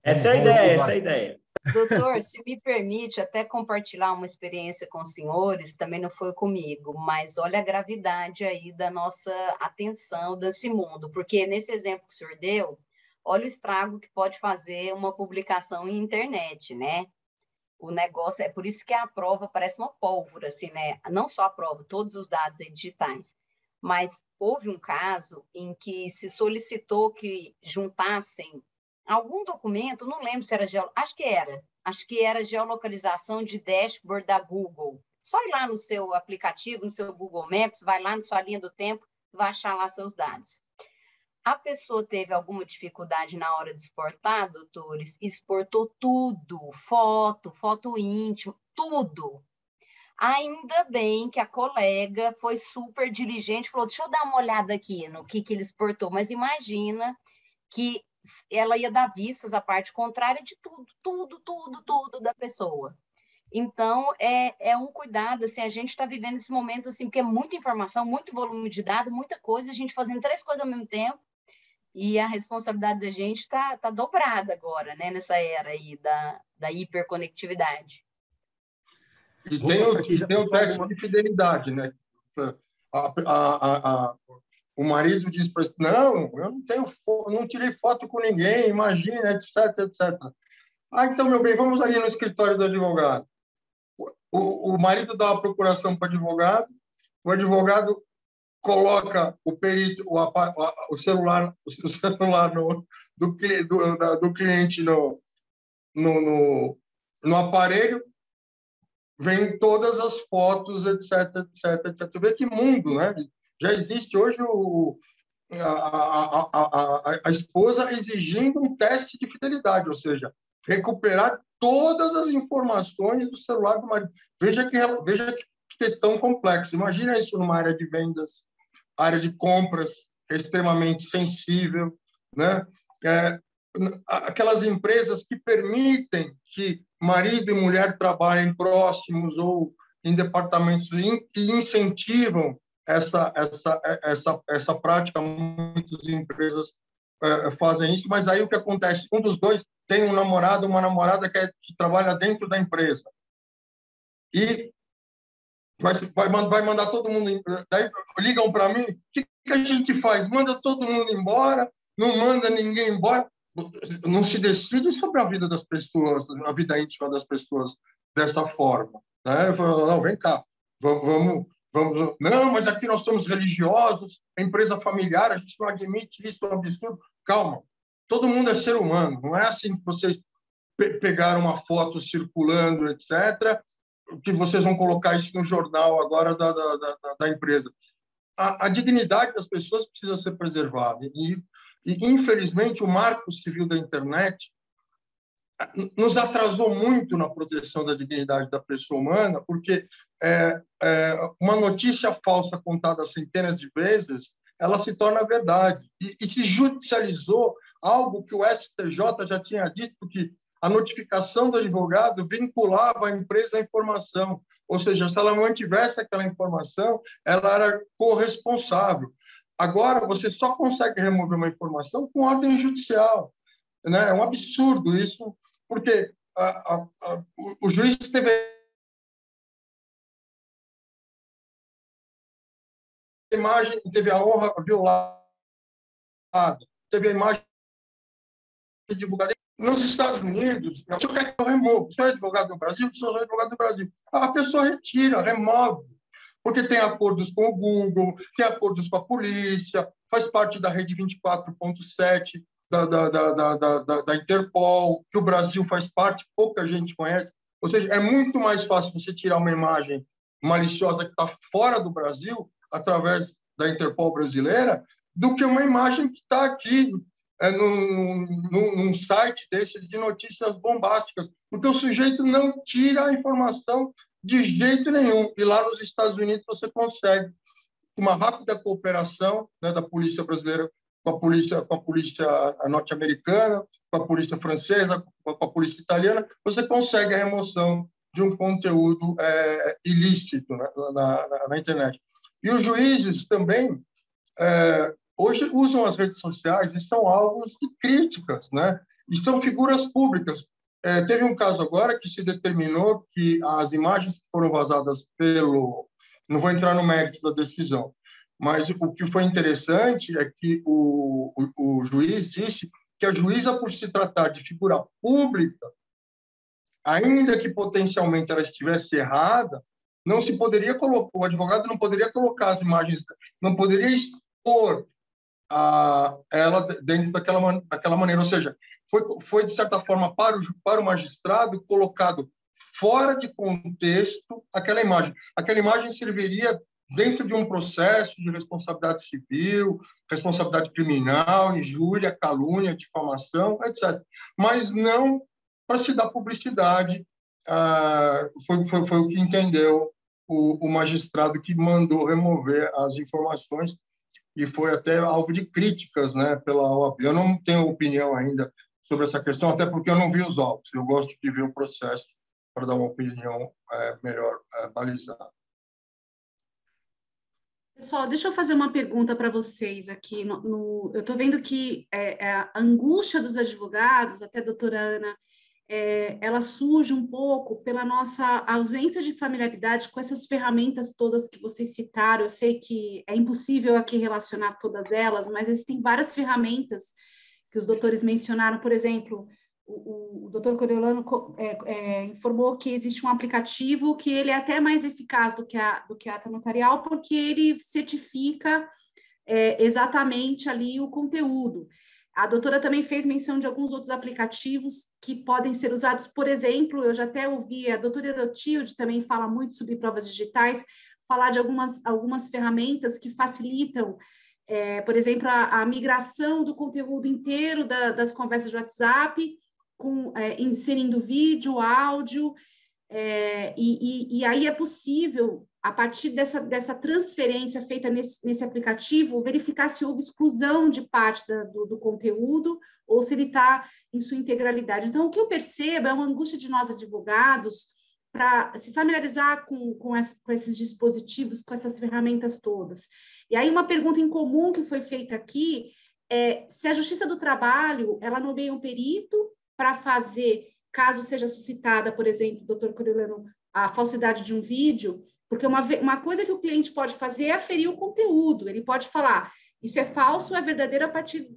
Essa é a ideia. Doutor, se me permite até compartilhar uma experiência com os senhores, também não foi comigo, mas olha a gravidade aí da nossa atenção desse mundo, porque nesse exemplo que o senhor deu, olha o estrago que pode fazer uma publicação em internet, né? O negócio, é por isso que a prova parece uma pólvora, assim, né? Não só a prova, todos os dados aí digitais. Mas houve um caso em que se solicitou que juntassem algum documento, não lembro se era acho que era geolocalização de dashboard da Google. Só ir lá no seu aplicativo, no seu Google Maps, vai lá na sua linha do tempo, vai achar lá seus dados. A pessoa teve alguma dificuldade na hora de exportar, doutores, exportou tudo, foto íntima, tudo. Ainda bem que a colega foi super diligente, falou, deixa eu dar uma olhada aqui no que ele exportou, mas imagina que ela ia dar vistas à parte contrária de tudo da pessoa. Então, é um cuidado, assim, a gente está vivendo esse momento, assim, porque é muita informação, muito volume de dados, muita coisa, a gente fazendo 3 coisas ao mesmo tempo, e a responsabilidade da gente tá dobrada agora, né, nessa era aí da hiperconectividade. E tem o teste de fidelidade, né? O marido diz para ele, não, eu não tirei foto com ninguém, imagina, etc. Então, meu bem, vamos ali no escritório do advogado. O marido dá uma procuração para o advogado coloca o perito, o celular do cliente no aparelho, vem todas as fotos, etc. Você vê que mundo, né? Já existe hoje a esposa exigindo um teste de fidelidade, ou seja, recuperar todas as informações do celular do marido. Veja que questão complexa. Imagina isso numa área de vendas, área de compras, extremamente sensível, né? Aquelas empresas que permitem que marido e mulher trabalhem próximos ou em departamentos que incentivam essa prática. Muitas empresas fazem isso, mas aí o que acontece? Um dos dois tem um namorado, uma namorada que trabalha dentro da empresa e vai mandar todo mundo. Daí ligam para mim, o que a gente faz? Manda todo mundo embora? Não manda ninguém embora? Não se decide sobre a vida das pessoas, a vida íntima das pessoas dessa forma, né? Eu falo, não, vem cá, vamos. Não, mas aqui nós somos religiosos, é empresa familiar, a gente não admite isso, é um absurdo. Calma, todo mundo é ser humano, não é assim que vocês pegaram uma foto circulando, etc., que vocês vão colocar isso no jornal agora da empresa. A dignidade das pessoas precisa ser preservada. E, infelizmente, o Marco Civil da Internet nos atrasou muito na proteção da dignidade da pessoa humana, porque uma notícia falsa contada centenas de vezes, ela se torna verdade. E se judicializou algo que o STJ já tinha dito, que a notificação do advogado vinculava a empresa à informação, ou seja, se ela mantivesse aquela informação, ela era corresponsável. Agora, você só consegue remover uma informação com ordem judicial, né? É um absurdo isso, porque o juiz teve a imagem, teve a honra violada, teve a imagem divulgada. Nos Estados Unidos, o senhor quer que eu remova? O senhor é advogado no Brasil? O senhor é advogado no Brasil. A pessoa retira, remove, porque tem acordos com o Google, tem acordos com a polícia, faz parte da rede 24.7 da Interpol, que o Brasil faz parte, pouca gente conhece. Ou seja, é muito mais fácil você tirar uma imagem maliciosa que está fora do Brasil, através da Interpol brasileira, do que uma imagem que está aqui, num site desses de notícias bombásticas, porque o sujeito não tira a informação de jeito nenhum. E lá nos Estados Unidos você consegue, com uma rápida cooperação, né, da polícia brasileira com a polícia norte-americana, com a polícia francesa, com a polícia italiana, você consegue a remoção de um conteúdo ilícito, né, na internet. E os juízes também hoje usam as redes sociais e são alvos de críticas, né? E são figuras públicas. Teve um caso agora que se determinou que as imagens que foram vazadas não vou entrar no mérito da decisão, mas o que foi interessante é que o juiz disse que a juíza, por se tratar de figura pública, ainda que potencialmente ela estivesse errada, não se poderia colocar, o advogado não poderia colocar as imagens, não poderia expor ela dentro daquela maneira, ou seja, foi de certa forma para o magistrado colocado fora de contexto aquela imagem. Aquela imagem serviria dentro de um processo de responsabilidade civil, responsabilidade criminal, injúria, calúnia, difamação, etc. Mas não para se dar publicidade. Foi o que entendeu o magistrado que mandou remover as informações, e foi até alvo de críticas, né, pela OAB. Eu não tenho opinião ainda sobre essa questão, até porque eu não vi os autos. Eu gosto de ver o processo para dar uma opinião melhor balizada. Pessoal, deixa eu fazer uma pergunta para vocês aqui. Eu estou vendo que a angústia dos advogados, até a doutora Ana, ela surge um pouco pela nossa ausência de familiaridade com essas ferramentas todas que vocês citaram. Eu sei que é impossível aqui relacionar todas elas, mas existem várias ferramentas que os doutores mencionaram. Por exemplo, o doutor Coriolano informou que existe um aplicativo que ele é até mais eficaz do que a ata notarial, porque ele certifica exatamente ali o conteúdo. A doutora também fez menção de alguns outros aplicativos que podem ser usados, por exemplo, eu já até ouvi, a doutora Edotilde também fala muito sobre provas digitais, falar de algumas ferramentas que facilitam, por exemplo, a migração do conteúdo inteiro das conversas de WhatsApp, inserindo vídeo, áudio, e aí é possível, a partir dessa transferência feita nesse aplicativo, verificar se houve exclusão de parte do conteúdo ou se ele está em sua integralidade. Então, o que eu percebo é uma angústia de nós advogados para se familiarizar com esses dispositivos, com essas ferramentas todas. E aí uma pergunta em comum que foi feita aqui é se a Justiça do Trabalho, ela nomeia um perito para fazer, caso seja suscitada, por exemplo, doutor Coriolano, a falsidade de um vídeo, porque uma coisa que o cliente pode fazer é aferir o conteúdo, ele pode falar, isso é falso ou é verdadeiro a partir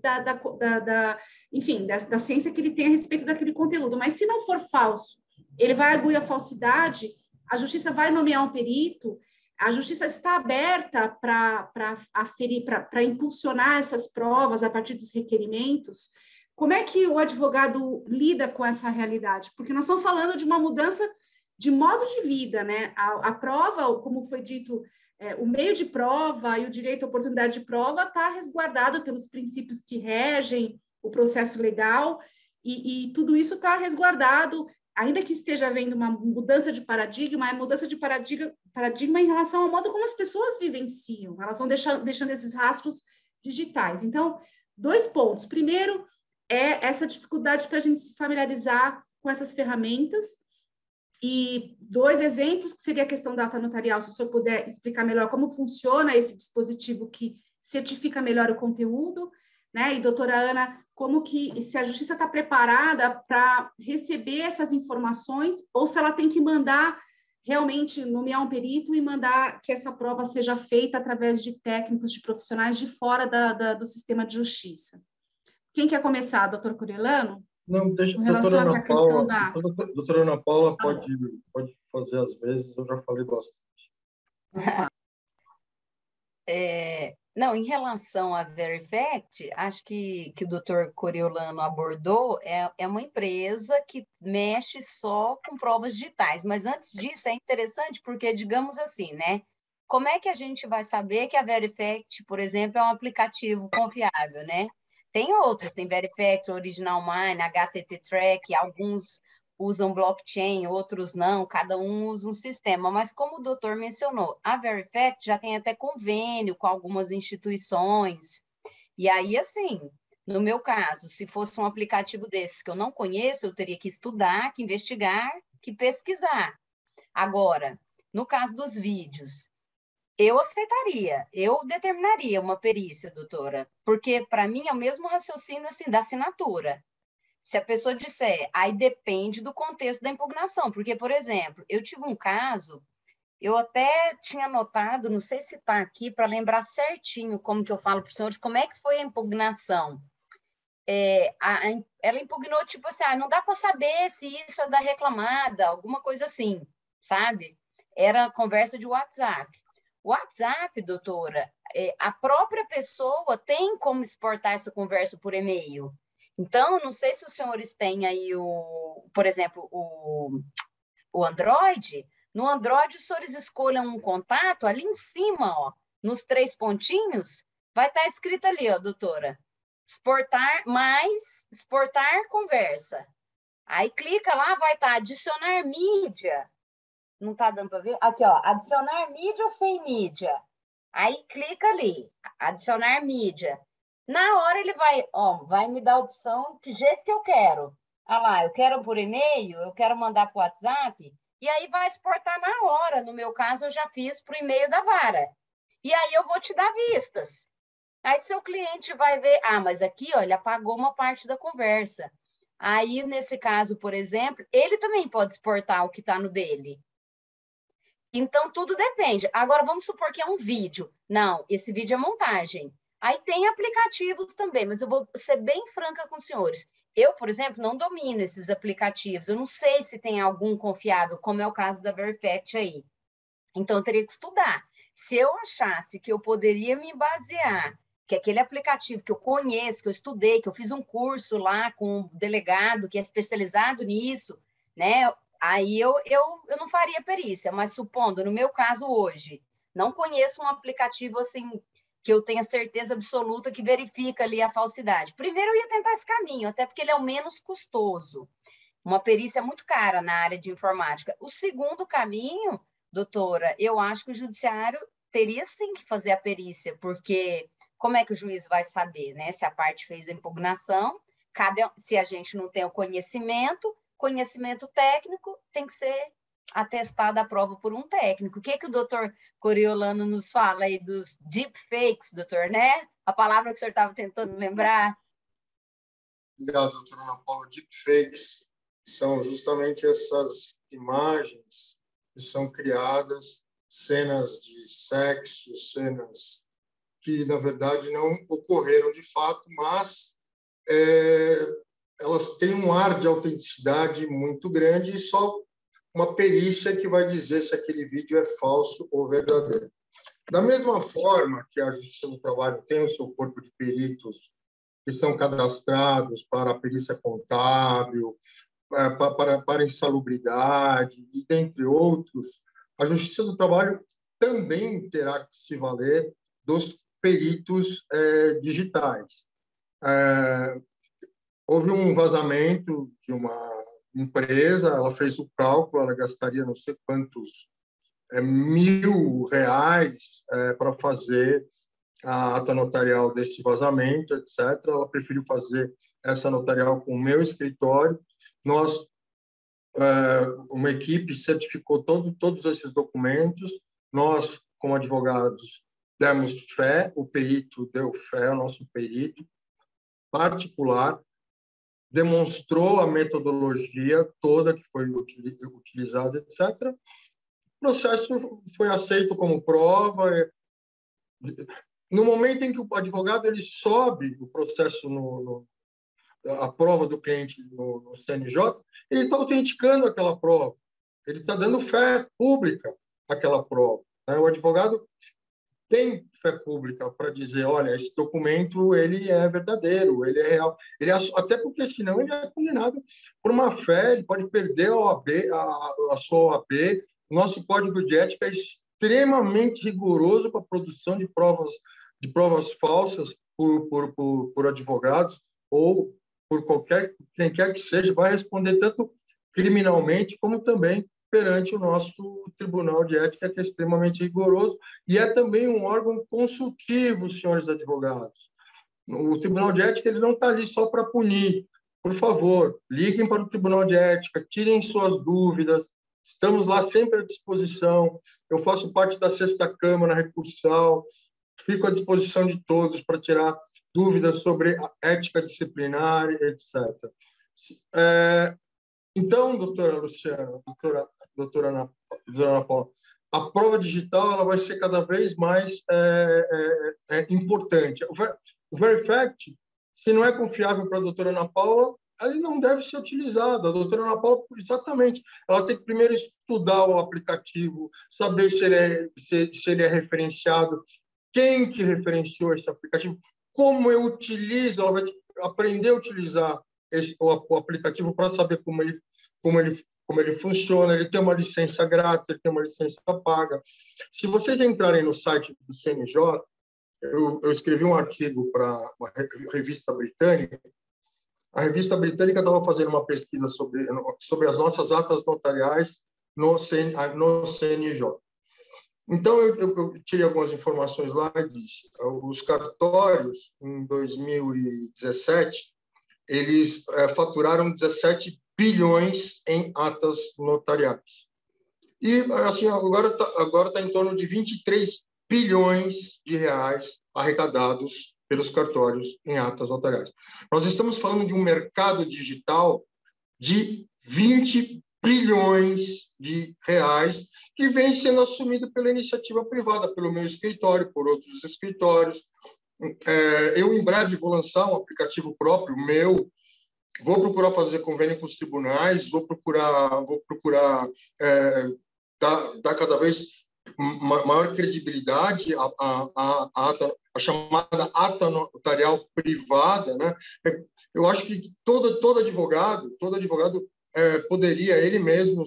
enfim, da ciência que ele tem a respeito daquele conteúdo, mas se não for falso, ele vai arguir a falsidade, a Justiça vai nomear um perito, a Justiça está aberta para aferir, para impulsionar essas provas a partir dos requerimentos. Como é que o advogado lida com essa realidade? Porque nós estamos falando de uma mudança de modo de vida, né? A prova, como foi dito, o meio de prova e o direito à oportunidade de prova está resguardado pelos princípios que regem o processo legal, e tudo isso está resguardado, ainda que esteja havendo uma mudança de paradigma, é mudança de paradigma em relação ao modo como as pessoas vivenciam, elas vão deixando esses rastros digitais. Então, 2 pontos. Primeiro, é essa dificuldade para a gente se familiarizar com essas ferramentas, e 2 exemplos, que seria a questão da ata notarial, se o senhor puder explicar melhor como funciona esse dispositivo que certifica melhor o conteúdo, né? E, doutora Ana, como que, se a Justiça está preparada para receber essas informações, ou se ela tem que mandar, realmente, nomear um perito e mandar que essa prova seja feita através de técnicos, de profissionais de fora do sistema de justiça. Quem quer começar, doutor Coriolano? Não, deixa Com relação a essa questão da... doutora Ana Paula pode fazer às vezes, eu já falei bastante. Não, em relação à Verifact, acho que o doutor Coriolano abordou, é uma empresa que mexe só com provas digitais, mas antes disso é interessante porque, digamos assim, né? Como é que a gente vai saber que a Verifact, por exemplo, é um aplicativo confiável, né? Tem outros, tem Verifact, Original Mine, HTT Track, alguns usam blockchain, outros não, cada um usa um sistema, mas como o doutor mencionou, a Verifact já tem até convênio com algumas instituições, e aí, assim, no meu caso, se fosse um aplicativo desses que eu não conheço, eu teria que estudar, que investigar, que pesquisar. Agora, no caso dos vídeos, eu aceitaria, eu determinaria uma perícia, doutora, porque para mim é o mesmo raciocínio assim, da assinatura. Se a pessoa disser, aí depende do contexto da impugnação, porque, por exemplo, eu tive um caso, eu até tinha anotado, não sei se está aqui, para lembrar certinho como que eu falo para os senhores, como é que foi a impugnação. Ela impugnou, tipo assim, não dá para saber se isso é da reclamada, alguma coisa assim, sabe? Era conversa de WhatsApp. WhatsApp, doutora, a própria pessoa tem como exportar essa conversa por e-mail. Então, não sei se os senhores têm aí, por exemplo, o Android. No Android, os senhores escolham um contato, ali em cima, ó, nos 3 pontinhos, vai estar escrito ali, ó, doutora, exportar conversa. Aí clica lá, vai estar adicionar mídia. Não está dando para ver? Aqui, ó, adicionar mídia ou sem mídia. Aí clica ali, adicionar mídia. Na hora ele vai me dar a opção que jeito que eu quero. Ah lá, eu quero por e-mail, eu quero mandar para o WhatsApp, e aí vai exportar na hora. No meu caso, eu já fiz para o e-mail da vara. E aí eu vou te dar vistas. Aí seu cliente vai ver, mas aqui, ó, ele apagou uma parte da conversa. Aí, nesse caso, por exemplo, ele também pode exportar o que está no dele. Então, tudo depende. Agora, vamos supor que é um vídeo. Não, esse vídeo é montagem. Aí tem aplicativos também, mas eu vou ser bem franca com os senhores. Eu, por exemplo, não domino esses aplicativos. Eu não sei se tem algum confiável, como é o caso da Verifact aí. Então, eu teria que estudar. Se eu achasse que eu poderia me basear, que aquele aplicativo que eu conheço, que eu estudei, que eu fiz um curso lá com um delegado que é especializado nisso, né? Aí eu não faria perícia, mas supondo, no meu caso hoje, não conheço um aplicativo assim que eu tenha certeza absoluta que verifica ali a falsidade. Primeiro eu ia tentar esse caminho, até porque ele é o menos custoso. Uma perícia é muito cara na área de informática. O segundo caminho, doutora, eu acho que o judiciário teria sim que fazer a perícia, porque como é que o juiz vai saber, né? Se a parte fez a impugnação, se a gente não tem o conhecimento técnico tem que ser atestada a prova por um técnico. O que o doutor Coriolano nos fala aí dos deepfakes, doutor, né? A palavra que o senhor estava tentando lembrar. Obrigado, doutora Ana Paula. Deepfakes são justamente essas imagens que são criadas, cenas de sexo, cenas que, na verdade, não ocorreram de fato, mas elas têm um ar de autenticidade muito grande e só uma perícia que vai dizer se aquele vídeo é falso ou verdadeiro. Da mesma forma que a Justiça do Trabalho tem o seu corpo de peritos que são cadastrados para a perícia contábil, para insalubridade, e dentre outros, a Justiça do Trabalho também terá que se valer dos peritos digitais. Houve um vazamento de uma empresa, ela fez o cálculo, ela gastaria não sei quantos R$ 1.000 para fazer a ata notarial desse vazamento, etc. Ela preferiu fazer essa notarial com o meu escritório. Nós, uma equipe, certificou todos esses documentos. Nós, como advogados, demos fé, o perito deu fé, o nosso perito particular, demonstrou a metodologia toda que foi utilizada, etc. O processo foi aceito como prova. No momento em que o advogado ele sobe o processo, a prova do cliente no CNJ, ele está autenticando aquela prova, ele está dando fé pública àquela prova. Né? O advogado tem fé pública para dizer, olha, esse documento ele é verdadeiro, ele é real, até porque senão ele é condenado por má fé, ele pode perder a OAB, a sua OAB. Nosso código de ética é extremamente rigoroso para a produção de provas falsas por advogados ou por quem quer que seja, vai responder tanto criminalmente como também perante o nosso Tribunal de Ética, que é extremamente rigoroso e é também um órgão consultivo, senhores advogados. O Tribunal de Ética ele não está ali só para punir. Por favor, liguem para o Tribunal de Ética, tirem suas dúvidas, estamos lá sempre à disposição. Eu faço parte da 6ª Câmara Recursal, fico à disposição de todos para tirar dúvidas sobre a ética disciplinar, etc. Então, doutora Luciana, doutora Ana Paula, a prova digital ela vai ser cada vez mais importante. O Verifact, se não é confiável para a doutora Ana Paula, ele não deve ser utilizado. A doutora Ana Paula, exatamente, ela tem que primeiro estudar o aplicativo, saber se ele é referenciado, quem que referenciou esse aplicativo, como eu utilizo, ela vai aprender a utilizar o aplicativo para saber como ele funciona. Ele tem uma licença grátis, ele tem uma licença paga. Se vocês entrarem no site do CNJ, eu escrevi um artigo para uma revista britânica. A revista britânica estava fazendo uma pesquisa sobre as nossas atas notariais no CNJ. Então, eu tirei algumas informações lá e disse, os cartórios, em 2017, eles faturaram 17 bilhões em atas notariais. E, assim, agora está em torno de 23 bilhões de reais arrecadados pelos cartórios em atas notariais. Nós estamos falando de um mercado digital de 20 bilhões de reais que vem sendo assumido pela iniciativa privada, pelo meu escritório, por outros escritórios. Eu, em breve, vou lançar um aplicativo próprio meu. Vou procurar fazer convênio com os tribunais, vou procurar dar cada vez maior credibilidade à chamada ata notarial privada, né? Eu acho que todo advogado poderia ele mesmo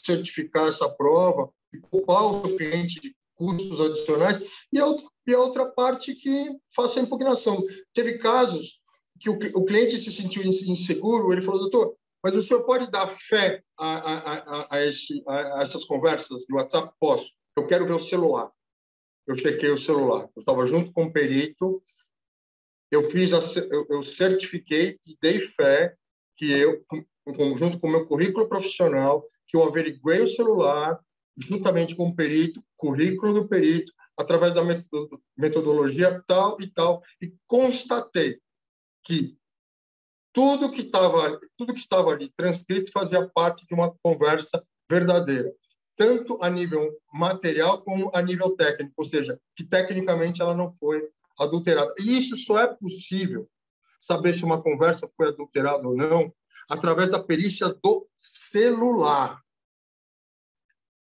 certificar essa prova e poupar o cliente de custos adicionais, e a outra parte que faça a impugnação. Teve casos que o cliente se sentiu inseguro, ele falou, doutor, mas o senhor pode dar fé a essas conversas de WhatsApp? Posso. Eu quero ver o celular. Eu chequei o celular. Eu estava junto com o perito, eu certifiquei e dei fé que eu, junto com o meu currículo profissional, que eu averiguei o celular, juntamente com o perito, currículo do perito, através da metodologia tal e tal, e constatei que tudo que estava ali transcrito fazia parte de uma conversa verdadeira, tanto a nível material como a nível técnico, ou seja, que tecnicamente ela não foi adulterada. E isso só é possível saber se uma conversa foi adulterada ou não através da perícia do celular.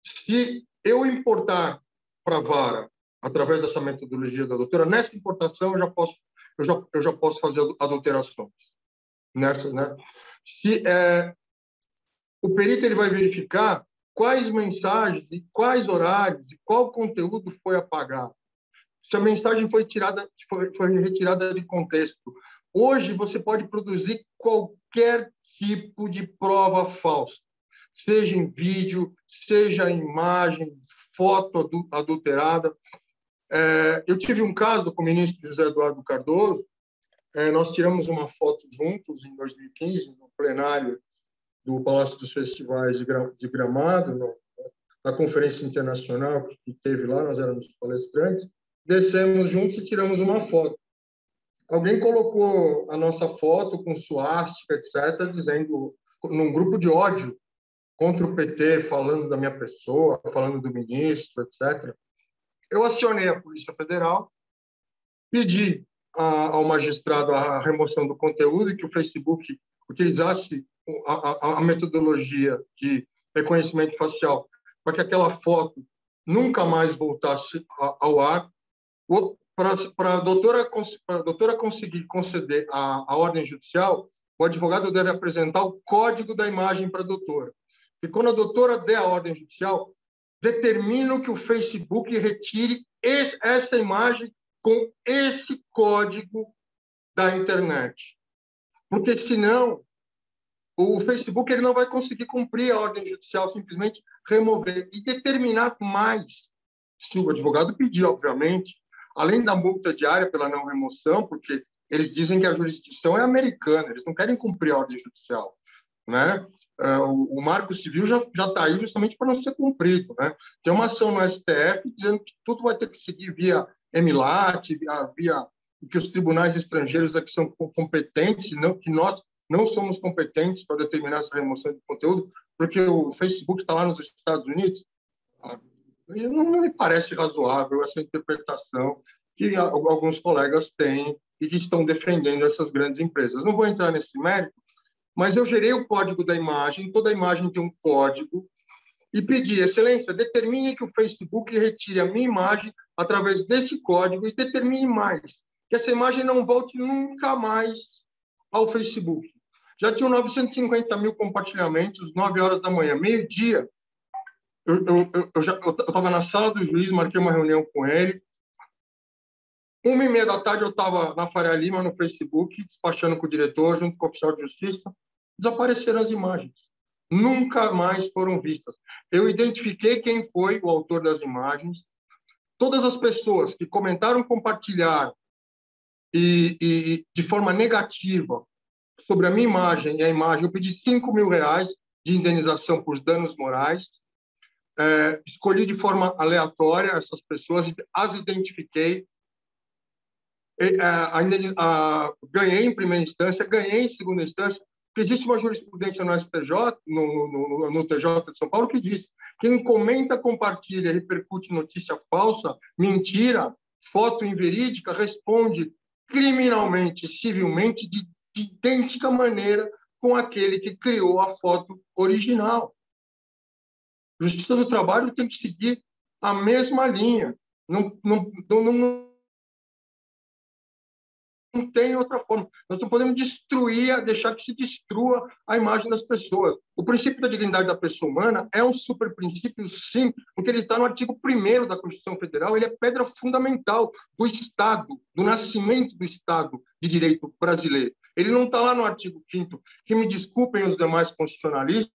Se eu importar para a vara, através dessa metodologia da doutora, nessa importação eu já posso fazer adulterações. Nessa, né? Se o perito ele vai verificar quais mensagens e quais horários e qual conteúdo foi apagado. Se a mensagem foi retirada de contexto. Hoje você pode produzir qualquer tipo de prova falsa, seja em vídeo, seja em imagem, foto adulterada. Eu tive um caso com o ministro José Eduardo Cardoso. Nós tiramos uma foto juntos em 2015, no plenário do Palácio dos Festivais de Gramado, na conferência internacional que teve lá, nós éramos palestrantes, descemos juntos e tiramos uma foto. Alguém colocou a nossa foto com suástica, etc., dizendo, num grupo de ódio contra o PT, falando da minha pessoa, falando do ministro, etc. Eu acionei a Polícia Federal, pedi ao magistrado a remoção do conteúdo e que o Facebook utilizasse a metodologia de reconhecimento facial para que aquela foto nunca mais voltasse ao ar. Para a doutora conseguir conceder a ordem judicial, o advogado deve apresentar o código da imagem para a doutora. E quando a doutora der a ordem judicial, determino que o Facebook retire essa imagem com esse código da internet. Porque, senão, o Facebook ele não vai conseguir cumprir a ordem judicial, simplesmente remover e determinar mais. Se o advogado pedir, obviamente, além da multa diária pela não remoção, porque eles dizem que a jurisdição é americana, eles não querem cumprir a ordem judicial, né? O Marco Civil já está aí justamente para não ser cumprido, né? Tem uma ação no STF dizendo que tudo vai ter que seguir via EMILAT, via que os tribunais estrangeiros aqui são competentes, não, que nós não somos competentes para determinar essa remoção de conteúdo, porque o Facebook está lá nos Estados Unidos. Não me parece razoável essa interpretação que alguns colegas têm e que estão defendendo essas grandes empresas. Não vou entrar nesse mérito, mas eu gerei o código da imagem, toda a imagem tem um código, e pedi, excelência, determine que o Facebook retire a minha imagem através desse código e determine mais, que essa imagem não volte nunca mais ao Facebook. Já tinham 950 mil compartilhamentos, 9 horas da manhã, meio-dia. Eu estava na sala do juiz, marquei uma reunião com ele. 1h30 da tarde eu estava na Faria Lima, no Facebook, despachando com o diretor, junto com o oficial de justiça. Desapareceram as imagens. Nunca mais foram vistas. Eu identifiquei quem foi o autor das imagens. Todas as pessoas que comentaram, compartilharam e de forma negativa sobre a minha imagem e a imagem, eu pedi R$5.000 de indenização por danos morais. Escolhi de forma aleatória essas pessoas, as identifiquei. Ganhei em primeira instância, ganhei em segunda instância, porque existe uma jurisprudência no STJ, no TJ de São Paulo, que diz: quem comenta, compartilha, repercute notícia falsa, mentira, foto inverídica, responde criminalmente, civilmente, de idêntica maneira com aquele que criou a foto original. A Justiça do Trabalho tem que seguir a mesma linha. Não tem outra forma. Nós não podemos deixar que se destrua a imagem das pessoas. O princípio da dignidade da pessoa humana é um super princípio, sim, porque ele está no artigo 1º da Constituição Federal, ele é pedra fundamental do Estado, do nascimento do Estado de Direito brasileiro. Ele não está lá no artigo 5º, que me desculpem os demais constitucionalistas,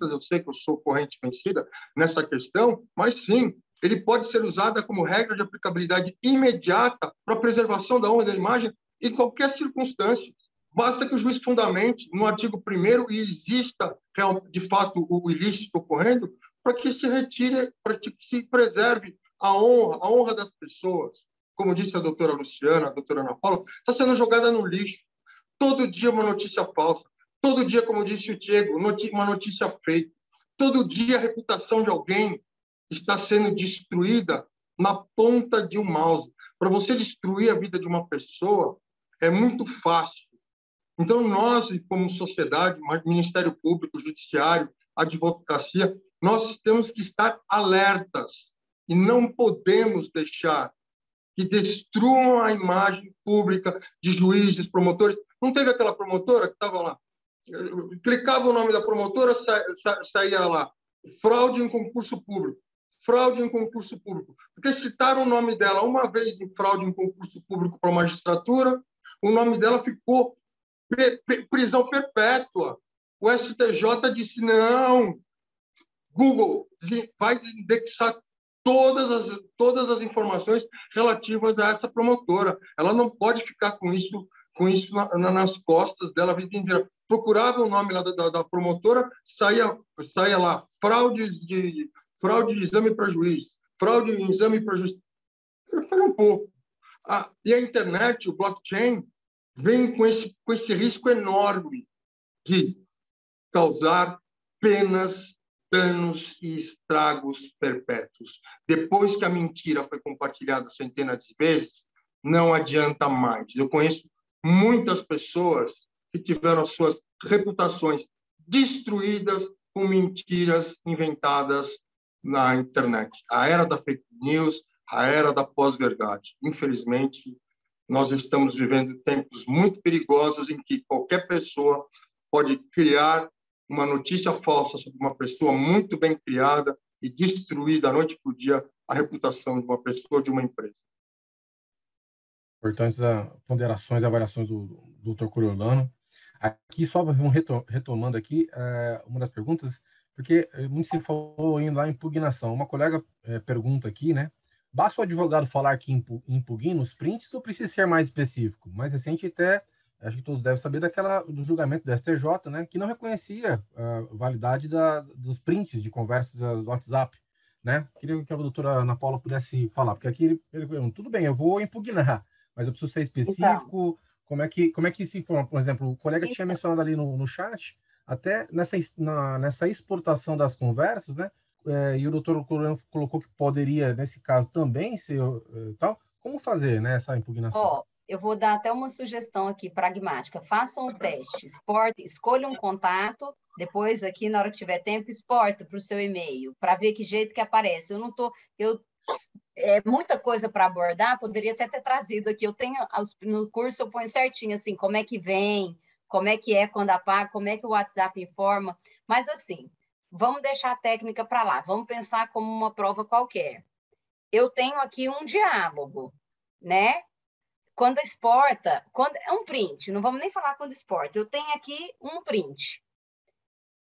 eu sei que eu sou corrente vencida nessa questão, mas sim, ele pode ser usado como regra de aplicabilidade imediata para a preservação da honra da imagem em qualquer circunstância. Basta que o juiz fundamente no artigo 1º e exista, de fato, o ilícito ocorrendo, para que se retire, para que se preserve a honra das pessoas. Como disse a doutora Luciana, a doutora Ana Paula, está sendo jogada no lixo. Todo dia uma notícia falsa. Todo dia, como disse o Diego, uma notícia fake. Todo dia a reputação de alguém está sendo destruída na ponta de um mouse. Para você destruir a vida de uma pessoa, é muito fácil. Então, nós, como sociedade, Ministério Público, Judiciário, Advocacia, nós temos que estar alertas e não podemos deixar que destruam a imagem pública de juízes, promotores. Não teve aquela promotora que estava lá? Clicava o nome da promotora, saía lá. Fraude em concurso público. Fraude em concurso público. Porque citaram o nome dela uma vez em fraude em concurso público para a magistratura, o nome dela ficou prisão perpétua. O STJ disse, não, Google vai indexar todas as informações relativas a essa promotora. Ela não pode ficar com isso nas costas dela a vida inteira. Procurava o nome lá da promotora, saía lá, fraude de exame para juiz, fraude em exame para juiz. Espera um pouco. E a internet, o blockchain, vem com esse risco enorme de causar penas, danos e estragos perpétuos. Depois que a mentira foi compartilhada centenas de vezes, não adianta mais. Eu conheço muitas pessoas que tiveram as suas reputações destruídas com mentiras inventadas na internet. A era da fake news, a era da pós-verdade. Infelizmente, nós estamos vivendo tempos muito perigosos em que qualquer pessoa pode criar uma notícia falsa sobre uma pessoa muito bem criada e destruir da noite para o dia a reputação de uma pessoa, de uma empresa. Importantes ponderações e avaliações do Dr. Coriolano. Aqui, só retomando aqui uma das perguntas, porque muito se falou indo lá em impugnação. Uma colega pergunta aqui, né? Basta o advogado falar que impugna os prints ou precisa ser mais específico? Mais recente até, acho que todos devem saber do julgamento do STJ, né? Que não reconhecia a validade dos prints de conversas do WhatsApp, né? Queria que a doutora Ana Paula pudesse falar, porque aqui ele pergunta, tudo bem, eu vou impugnar, mas eu preciso ser específico. Então, como é que se informa? Por exemplo, o colega tinha mencionado ali no chat, até nessa exportação das conversas, né? E o doutor Coriolano colocou que poderia, nesse caso, também ser tal. Como fazer, né, essa impugnação? Eu vou dar até uma sugestão aqui, pragmática. Façam um teste, escolha um contato, depois aqui, na hora que tiver tempo, exporta para o seu e-mail, para ver que jeito que aparece. Muita coisa para abordar, poderia até ter trazido aqui. Eu tenho, no curso, eu ponho certinho, assim, como é que vem, como é que é quando apaga, como é que o WhatsApp informa. Mas, assim, vamos deixar a técnica para lá, vamos pensar como uma prova qualquer. Eu tenho aqui um diálogo, né? Quando exporta, é um print, não vamos nem falar quando exporta, eu tenho aqui um print.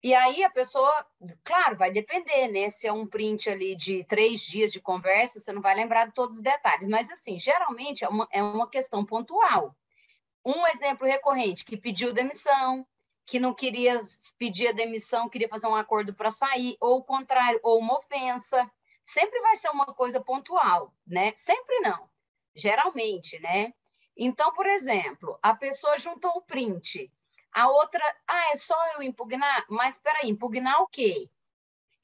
E aí a pessoa, claro, vai depender, né? Se é um print ali de 3 dias de conversa, você não vai lembrar de todos os detalhes, mas assim, geralmente é uma questão pontual. Um exemplo recorrente, que pediu demissão, que não queria pedir a demissão, queria fazer um acordo para sair, ou o contrário, ou uma ofensa. Sempre vai ser uma coisa pontual, né? Sempre não. Geralmente, né? Então, por exemplo, a pessoa juntou o print, a outra, é só eu impugnar? Mas espera aí, impugnar o quê?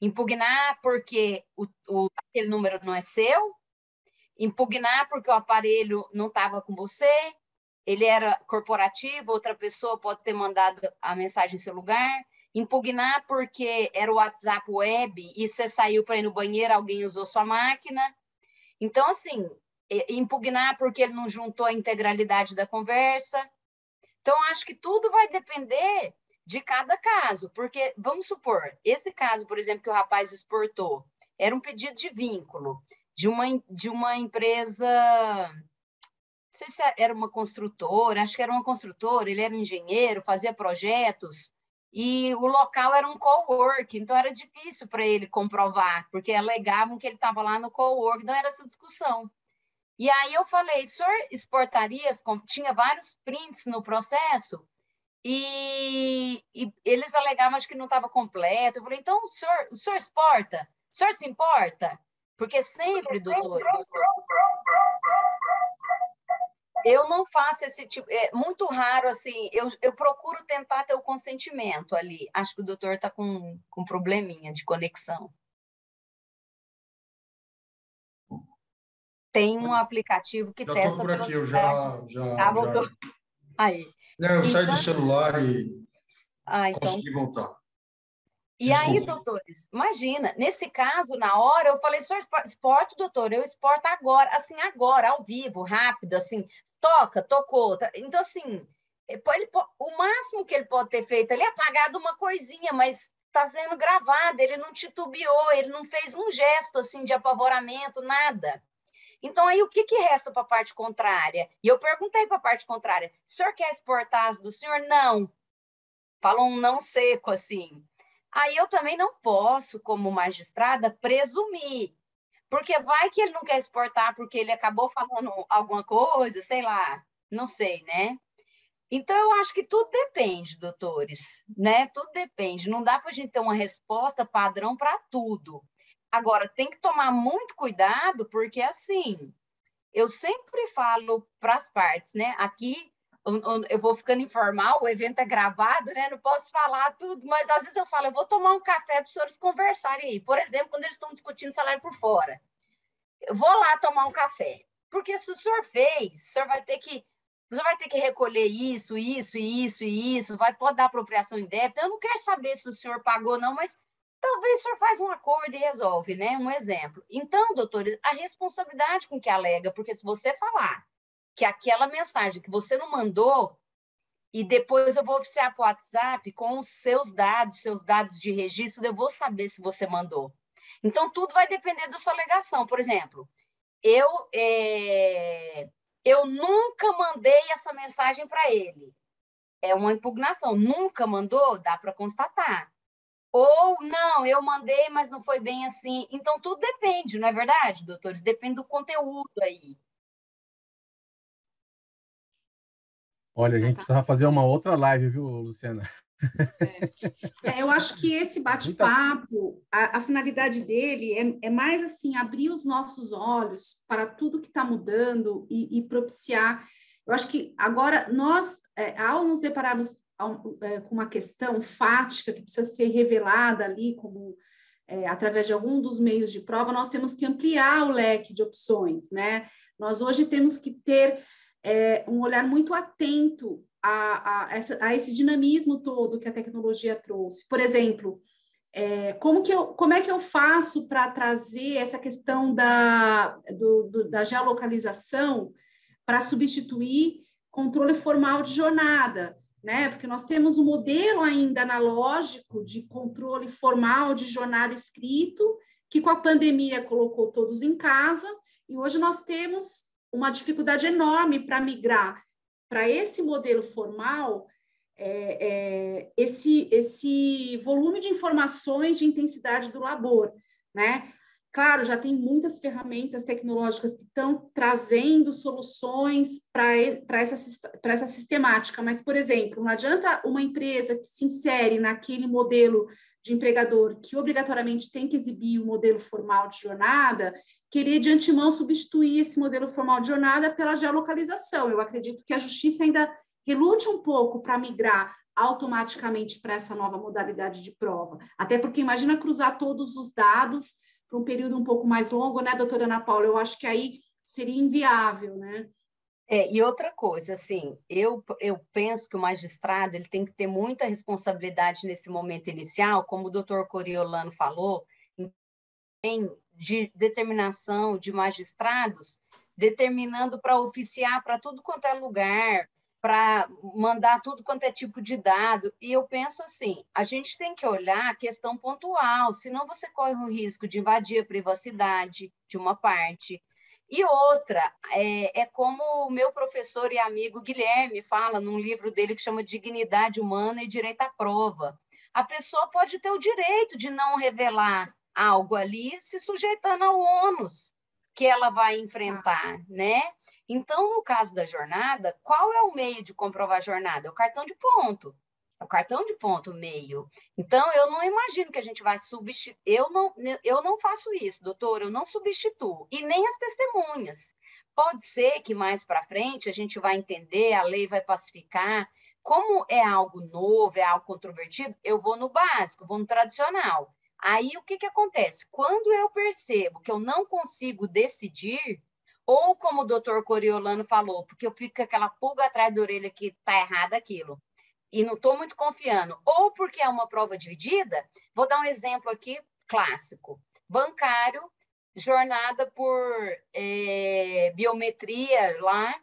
Impugnar porque aquele número não é seu? Impugnar porque o aparelho não estava com você? Ele era corporativo, outra pessoa pode ter mandado a mensagem em seu lugar? Impugnar porque era o WhatsApp web e você saiu para ir no banheiro, alguém usou sua máquina? Então, assim, impugnar porque ele não juntou a integralidade da conversa. Então, acho que tudo vai depender de cada caso, porque, vamos supor, esse caso, por exemplo, que o rapaz exportou, era um pedido de vínculo de uma empresa, não sei se era uma construtora, acho que era uma construtora, ele era engenheiro, fazia projetos, e o local era um cowork, então era difícil para ele comprovar, porque alegavam que ele estava lá no cowork, não era essa discussão. E aí eu falei, o senhor exportaria, tinha vários prints no processo, e eles alegavam acho que não estava completo. Eu falei, então o senhor exporta? O senhor se importa? Porque sempre, doutores, eu não faço esse tipo, é muito raro, assim, eu procuro tentar ter o consentimento ali. Acho que o doutor está com probleminha de conexão. Tem um aplicativo que Já testa estou por aqui, eu velocidade. já. Voltou. Aí. Não, eu saí do Então, celular e então. consegui voltar. E aí, doutores, imagina, nesse caso, na hora, eu falei, senhor, exporta, doutor, eu exporto agora, assim, agora, ao vivo, rápido, assim, tocou. Então, assim, o máximo que ele pode ter feito, ele é apagado uma coisinha, mas está sendo gravado, ele não titubeou, ele não fez um gesto, assim, de apavoramento, nada. Então, aí, o que resta para a parte contrária? E eu perguntei para a parte contrária, o senhor quer exportar as do senhor? Não. Falou um não seco, assim. Aí eu também não posso, como magistrada, presumir, porque vai que ele não quer exportar porque ele acabou falando alguma coisa, sei lá, não sei, né? Então, eu acho que tudo depende, doutores, né? Tudo depende. Não dá para a gente ter uma resposta padrão para tudo. Agora, tem que tomar muito cuidado, porque, assim, eu sempre falo para as partes, né? Aqui, eu vou ficando informal, o evento é gravado, né? Não posso falar tudo, mas às vezes eu falo, eu vou tomar um café para os senhores conversarem aí. Por exemplo, quando eles estão discutindo salário por fora. Eu vou lá tomar um café. Porque se o senhor fez, o senhor vai ter que recolher isso, pode dar apropriação indébita. Eu não quero saber se o senhor pagou, não, mas talvez o senhor faz um acordo e resolve, né? Um exemplo. Então, doutores, a responsabilidade com que alega, porque se você falar que aquela mensagem que você não mandou, e depois eu vou oficiar para o WhatsApp com os seus dados de registro, eu vou saber se você mandou. Então, tudo vai depender da sua alegação. Por exemplo, eu nunca mandei essa mensagem para ele. É uma impugnação. Nunca mandou? Dá para constatar. Ou, não, eu mandei, mas não foi bem assim. Então, tudo depende, não é verdade, doutores? Depende do conteúdo aí. Olha, a gente precisava fazer uma outra live, viu, Luciana? Eu acho que esse bate-papo, a finalidade dele é mais assim, abrir os nossos olhos para tudo que está mudando e propiciar. Eu acho que agora nós, ao nos depararmos com uma questão fática que precisa ser revelada ali como através de algum dos meios de prova, nós temos que ampliar o leque de opções, né? Nós hoje temos que ter um olhar muito atento a esse dinamismo todo que a tecnologia trouxe. Por exemplo, como é que eu faço para trazer essa questão da geolocalização para substituir controle formal de jornada, né? Porque nós temos um modelo ainda analógico de controle formal de jornada escrito, que com a pandemia colocou todos em casa, e hoje nós temos uma dificuldade enorme para migrar para esse modelo formal, esse volume de informações de intensidade do labor, né? Claro, já tem muitas ferramentas tecnológicas que estão trazendo soluções para essa sistemática, mas, por exemplo, não adianta uma empresa que se insere naquele modelo de empregador que obrigatoriamente tem que exibir o modelo formal de jornada, querer de antemão substituir esse modelo formal de jornada pela geolocalização. Eu acredito que a justiça ainda relute um pouco para migrar automaticamente para essa nova modalidade de prova. Até porque imagina cruzar todos os dados para um período um pouco mais longo, né, doutora Ana Paula? Eu acho que aí seria inviável, né? E outra coisa, assim, eu penso que o magistrado ele tem que ter muita responsabilidade nesse momento inicial, como o doutor Coriolano falou, de determinação de magistrados, determinando para oficiar para tudo quanto é lugar, para mandar tudo quanto é tipo de dado. E eu penso assim, a gente tem que olhar a questão pontual, senão você corre o risco de invadir a privacidade de uma parte. E outra, é como o meu professor e amigo Guilherme fala num livro dele que chama Dignidade Humana e Direito à Prova. A pessoa pode ter o direito de não revelar algo ali se sujeitando ao ônus. que ela vai enfrentar, né? Então, no caso da jornada, qual é o meio de comprovar a jornada? É o cartão de ponto. É o cartão de ponto, o meio. Então, eu não imagino que a gente vai substituir. Eu não faço isso, doutor, eu não substituo. E nem as testemunhas. Pode ser que mais para frente a gente vai entender, a lei vai pacificar. Como é algo novo, é algo controvertido, eu vou no básico, vou no tradicional. Aí, o que acontece? Quando eu percebo que eu não consigo decidir, ou como o doutor Coriolano falou, porque eu fico com aquela pulga atrás da orelha que está errado aquilo, e não estou muito confiando, ou porque é uma prova dividida, vou dar um exemplo aqui clássico. Bancário, jornada por biometria lá,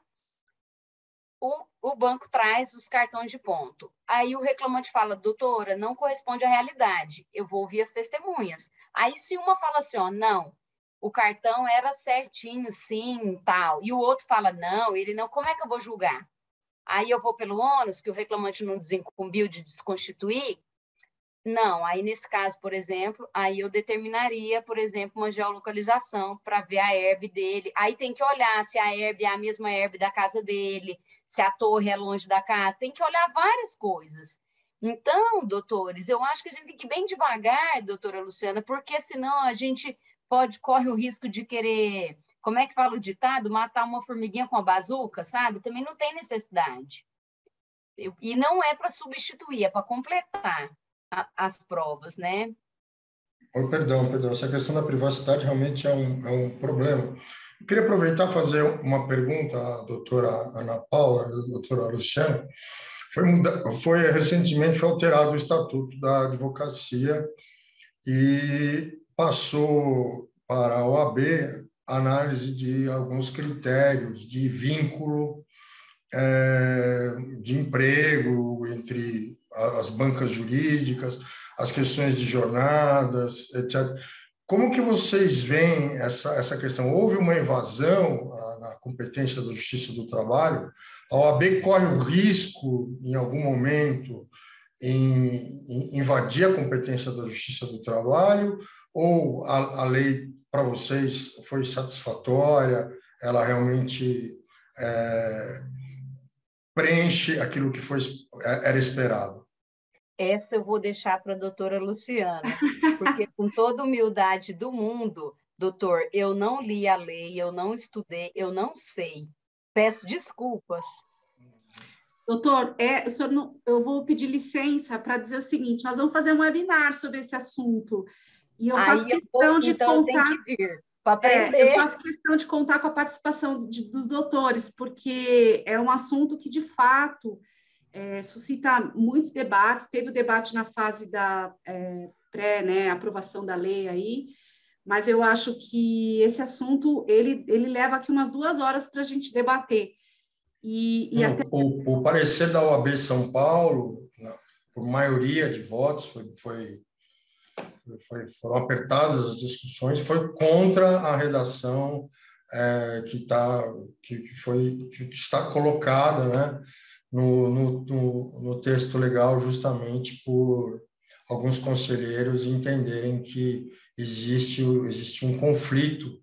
o banco traz os cartões de ponto. Aí o reclamante fala, doutora, não corresponde à realidade, eu vou ouvir as testemunhas. Aí se uma fala assim, ó, não, o cartão era certinho, sim, tal, e o outro fala, não, ele não, como é que eu vou julgar? Aí eu vou pelo ônus, que o reclamante não desincumbiu de desconstituir? Não, aí nesse caso, por exemplo, aí eu determinaria, por exemplo, uma geolocalização para ver a herb dele. Aí tem que olhar se a herb é a mesma herb da casa dele, se a torre é longe da casa, tem que olhar várias coisas. Então, doutores, eu acho que a gente tem que ir bem devagar, doutora Luciana, porque senão a gente corre o risco de querer, como é que fala o ditado? Matar uma formiguinha com a bazuca, sabe? Também não tem necessidade. E não é para substituir, é para completar as provas, né? Oh, perdão, essa questão da privacidade realmente é um problema. Eu queria aproveitar e fazer uma pergunta à doutora Ana Paula e à doutora Luciana. Recentemente foi alterado o Estatuto da Advocacia e passou para a OAB análise de alguns critérios de vínculo de emprego entre as bancas jurídicas, as questões de jornadas, etc. Como que vocês veem essa questão? Houve uma invasão na competência da Justiça do Trabalho? A OAB corre o risco, em algum momento, em invadir a competência da Justiça do Trabalho? Ou a lei, para vocês, foi satisfatória? Ela realmente preenche aquilo que era esperado? Essa eu vou deixar para a doutora Luciana, porque com toda humildade do mundo, doutor, eu não li a lei, eu não estudei, eu não sei. Peço desculpas. Doutor, eu vou pedir licença para dizer o seguinte: nós vamos fazer um webinar sobre esse assunto. E eu faço questão de então contar. Eu tenho que vir para aprender. Eu faço questão de contar com a participação dos doutores, porque é um assunto que, de fato, suscita muitos debates. Teve o debate na fase da aprovação da lei aí, mas eu acho que esse assunto ele leva aqui umas 2 horas para a gente debater. O parecer da OAB São Paulo, por maioria de votos, foram apertadas as discussões, foi contra a redação que está colocada, né, no texto legal, justamente por alguns conselheiros entenderem que existe um conflito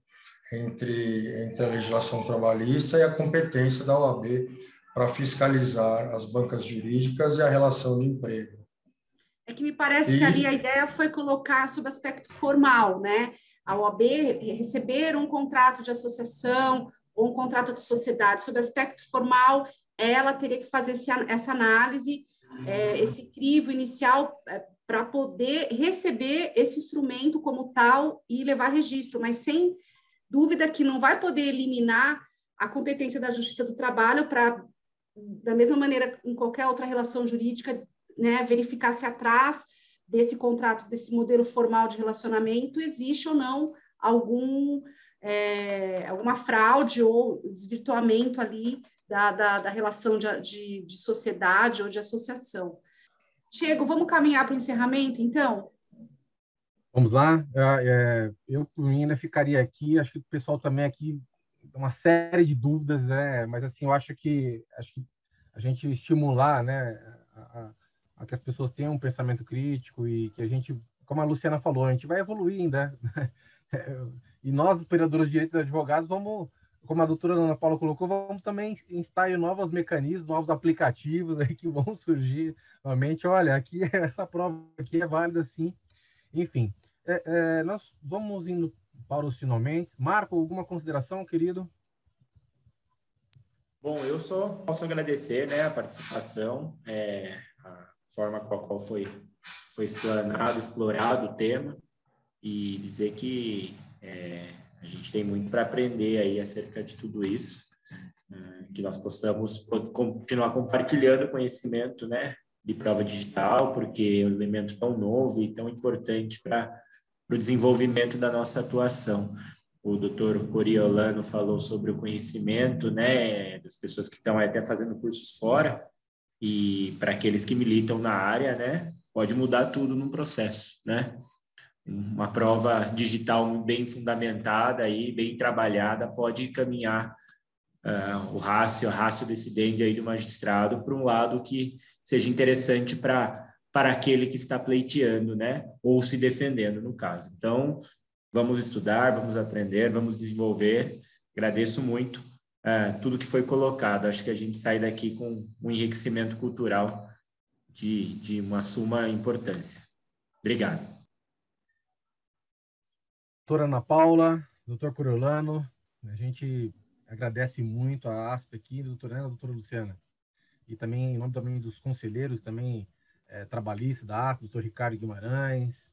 entre a legislação trabalhista e a competência da OAB para fiscalizar as bancas jurídicas e a relação de emprego. É que me parece que ali a ideia foi colocar sob aspecto formal, né? A OAB receber um contrato de associação ou um contrato de sociedade sob aspecto formal, ela teria que fazer essa análise, esse crivo inicial para poder receber esse instrumento como tal e levar registro, mas sem dúvida que não vai poder eliminar a competência da Justiça do Trabalho para, da mesma maneira, em qualquer outra relação jurídica, né, verificar se atrás desse contrato, desse modelo formal de relacionamento, existe ou não alguma fraude ou desvirtuamento ali da relação de sociedade ou de associação. Diego, vamos caminhar para o encerramento, então? Vamos lá. Eu, por mim, ainda ficaria aqui. Acho que o pessoal também aqui uma série de dúvidas, né? Mas assim, eu acho que a gente estimular, né, a que as pessoas tenham um pensamento crítico e que a gente, como a Luciana falou, a gente vai evoluir ainda. E nós, operadores de direitos e advogados, vamos, como a doutora Ana Paula colocou, vamos também instalar novos mecanismos, novos aplicativos aí que vão surgir realmente. Olha, aqui essa prova aqui é válida sim. Enfim, nós vamos indo para os finalmente. Marco, alguma consideração, querido? Bom, eu só posso agradecer, né, a participação, a forma com a qual foi explorado o tema, e dizer que a gente tem muito para aprender aí acerca de tudo isso, que nós possamos continuar compartilhando conhecimento, né, de prova digital, porque é um elemento tão novo e tão importante para o desenvolvimento da nossa atuação. O doutor Coriolano falou sobre o conhecimento, né, das pessoas que estão até fazendo cursos fora, e para aqueles que militam na área, né, pode mudar tudo num processo, né? Uma prova digital bem fundamentada aí, bem trabalhada, pode caminhar a rácio decidente aí do magistrado para um lado que seja interessante para aquele que está pleiteando, né? Ou se defendendo, no caso. Então, vamos estudar, vamos aprender, vamos desenvolver. Agradeço muito tudo que foi colocado. Acho que a gente sai daqui com um enriquecimento cultural de uma suma importância. Obrigado. Doutora Ana Paula, doutor Coriolano, a gente agradece muito a ASP aqui, doutora Ana, doutora Luciana. E também, em nome também dos conselheiros, também trabalhistas da ASP, doutor Ricardo Guimarães,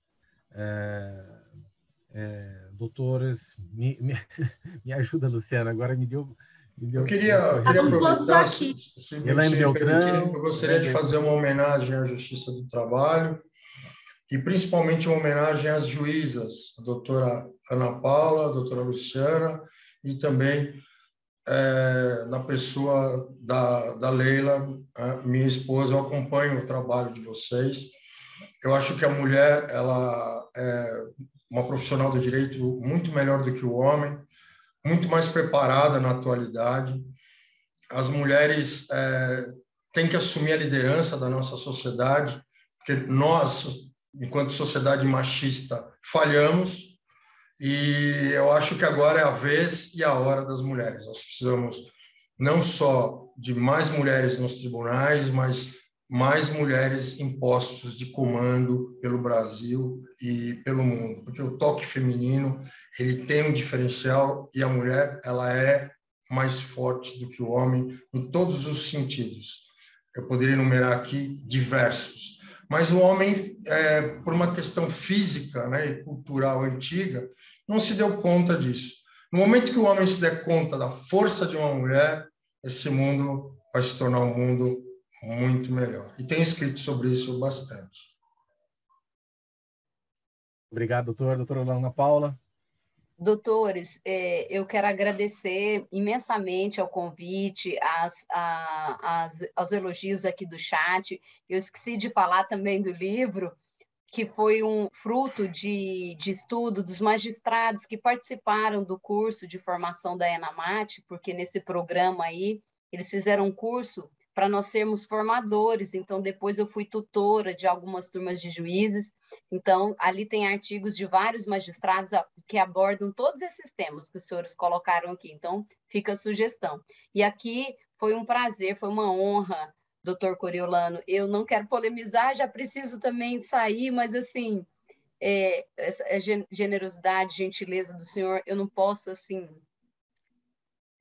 doutores, me ajuda, Luciana, agora me deu eu queria aproveitar, se Elaine me permitirem, Beltrão, eu gostaria de fazer uma homenagem à Justiça do Trabalho, e principalmente uma homenagem às juízas, a doutora Ana Paula, a doutora Luciana, e também na pessoa da Leila, minha esposa. Eu acompanho o trabalho de vocês. Eu acho que a mulher, ela é uma profissional do direito muito melhor do que o homem, muito mais preparada na atualidade. As mulheres têm que assumir a liderança da nossa sociedade, porque nós, enquanto sociedade machista, falhamos, e eu acho que agora é a vez e a hora das mulheres. Nós precisamos não só de mais mulheres nos tribunais, mas mais mulheres em postos de comando pelo Brasil e pelo mundo, porque o toque feminino, ele tem um diferencial, e a mulher, ela é mais forte do que o homem em todos os sentidos. Eu poderia enumerar aqui diversos, mas o homem, por uma questão física, né, e cultural antiga, não se deu conta disso. No momento que o homem se der conta da força de uma mulher, esse mundo vai se tornar um mundo muito melhor. E tenho escrito sobre isso bastante. Obrigado, doutor. Doutora Ana Paula. Doutores, eu quero agradecer imensamente ao convite, aos elogios aqui do chat. Eu esqueci de falar também do livro, que foi um fruto de estudo dos magistrados que participaram do curso de formação da ENAMAT, porque nesse programa aí, eles fizeram um curso para nós sermos formadores. Então, depois eu fui tutora de algumas turmas de juízes. Então, ali tem artigos de vários magistrados que abordam todos esses temas que os senhores colocaram aqui. Então, fica a sugestão. E aqui foi um prazer, foi uma honra, doutor Coriolano. Eu não quero polemizar, já preciso também sair, mas, assim, essa generosidade, gentileza do senhor, eu não posso, assim,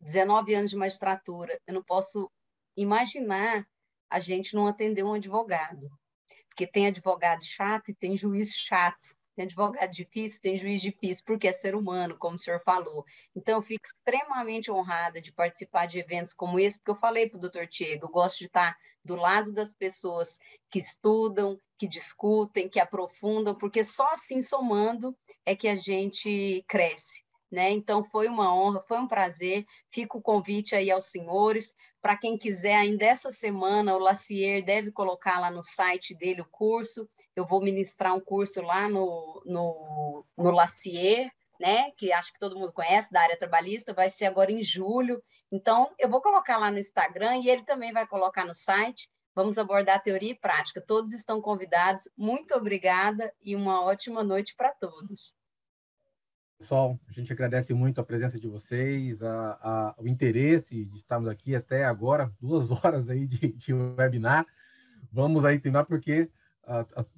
19 anos de magistratura, eu não posso imaginar a gente não atender um advogado, porque tem advogado chato e tem juiz chato, tem advogado difícil, tem juiz difícil, porque é ser humano, como o senhor falou. Então, eu fico extremamente honrada de participar de eventos como esse, porque eu falei para o doutor Diego, eu gosto de estar do lado das pessoas que estudam, que discutem, que aprofundam, porque só assim, somando, é que a gente cresce. Né? Então, foi uma honra, foi um prazer. Fica o convite aí aos senhores. Para quem quiser, ainda essa semana, o Lacier deve colocar lá no site dele o curso. Eu vou ministrar um curso lá no Lacier, né? Que acho que todo mundo conhece, da área trabalhista, vai ser agora em julho. Então, eu vou colocar lá no Instagram e ele também vai colocar no site. Vamos abordar teoria e prática. Todos estão convidados. Muito obrigada e uma ótima noite para todos. pessoal, a gente agradece muito a presença de vocês, o interesse de estarmos aqui até agora, 2 horas aí de webinar. Vamos aí terminar porque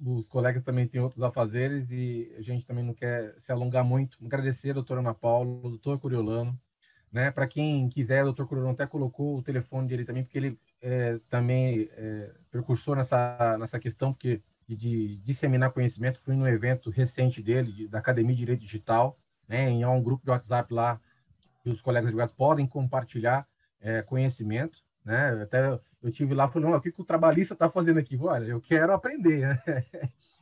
os colegas também têm outros afazeres e a gente também não quer se alongar muito. Agradecer a doutora Ana Paula, o doutor Coriolano, né? Para quem quiser, o doutor Coriolano até colocou o telefone dele também, porque ele também precursor nessa questão, porque de disseminar conhecimento. Fui num evento recente dele, da Academia de Direito Digital, né? Há um grupo de WhatsApp lá que os colegas advogados podem compartilhar conhecimento, né? Até eu tive lá, falei, o que o trabalhista está fazendo aqui? Olha, eu quero aprender, né?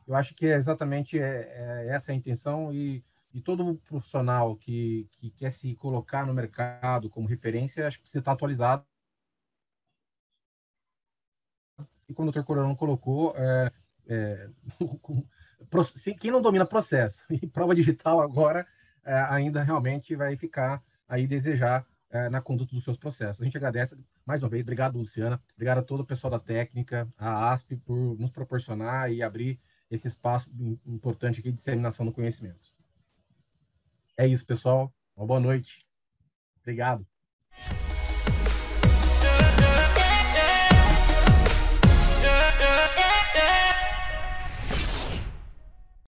Eu acho que é exatamente essa a intenção e todo profissional que quer se colocar no mercado como referência, acho que precisa estar atualizado. E como o Dr. Coriolano colocou, quem não domina processo e prova digital agora ainda realmente vai ficar aí desejar na conduta dos seus processos. A gente agradece mais uma vez. Obrigado, Luciana. Obrigado a todo o pessoal da técnica, a ASP, por nos proporcionar e abrir esse espaço importante aqui de disseminação do conhecimento. É isso, pessoal. Uma boa noite. Obrigado.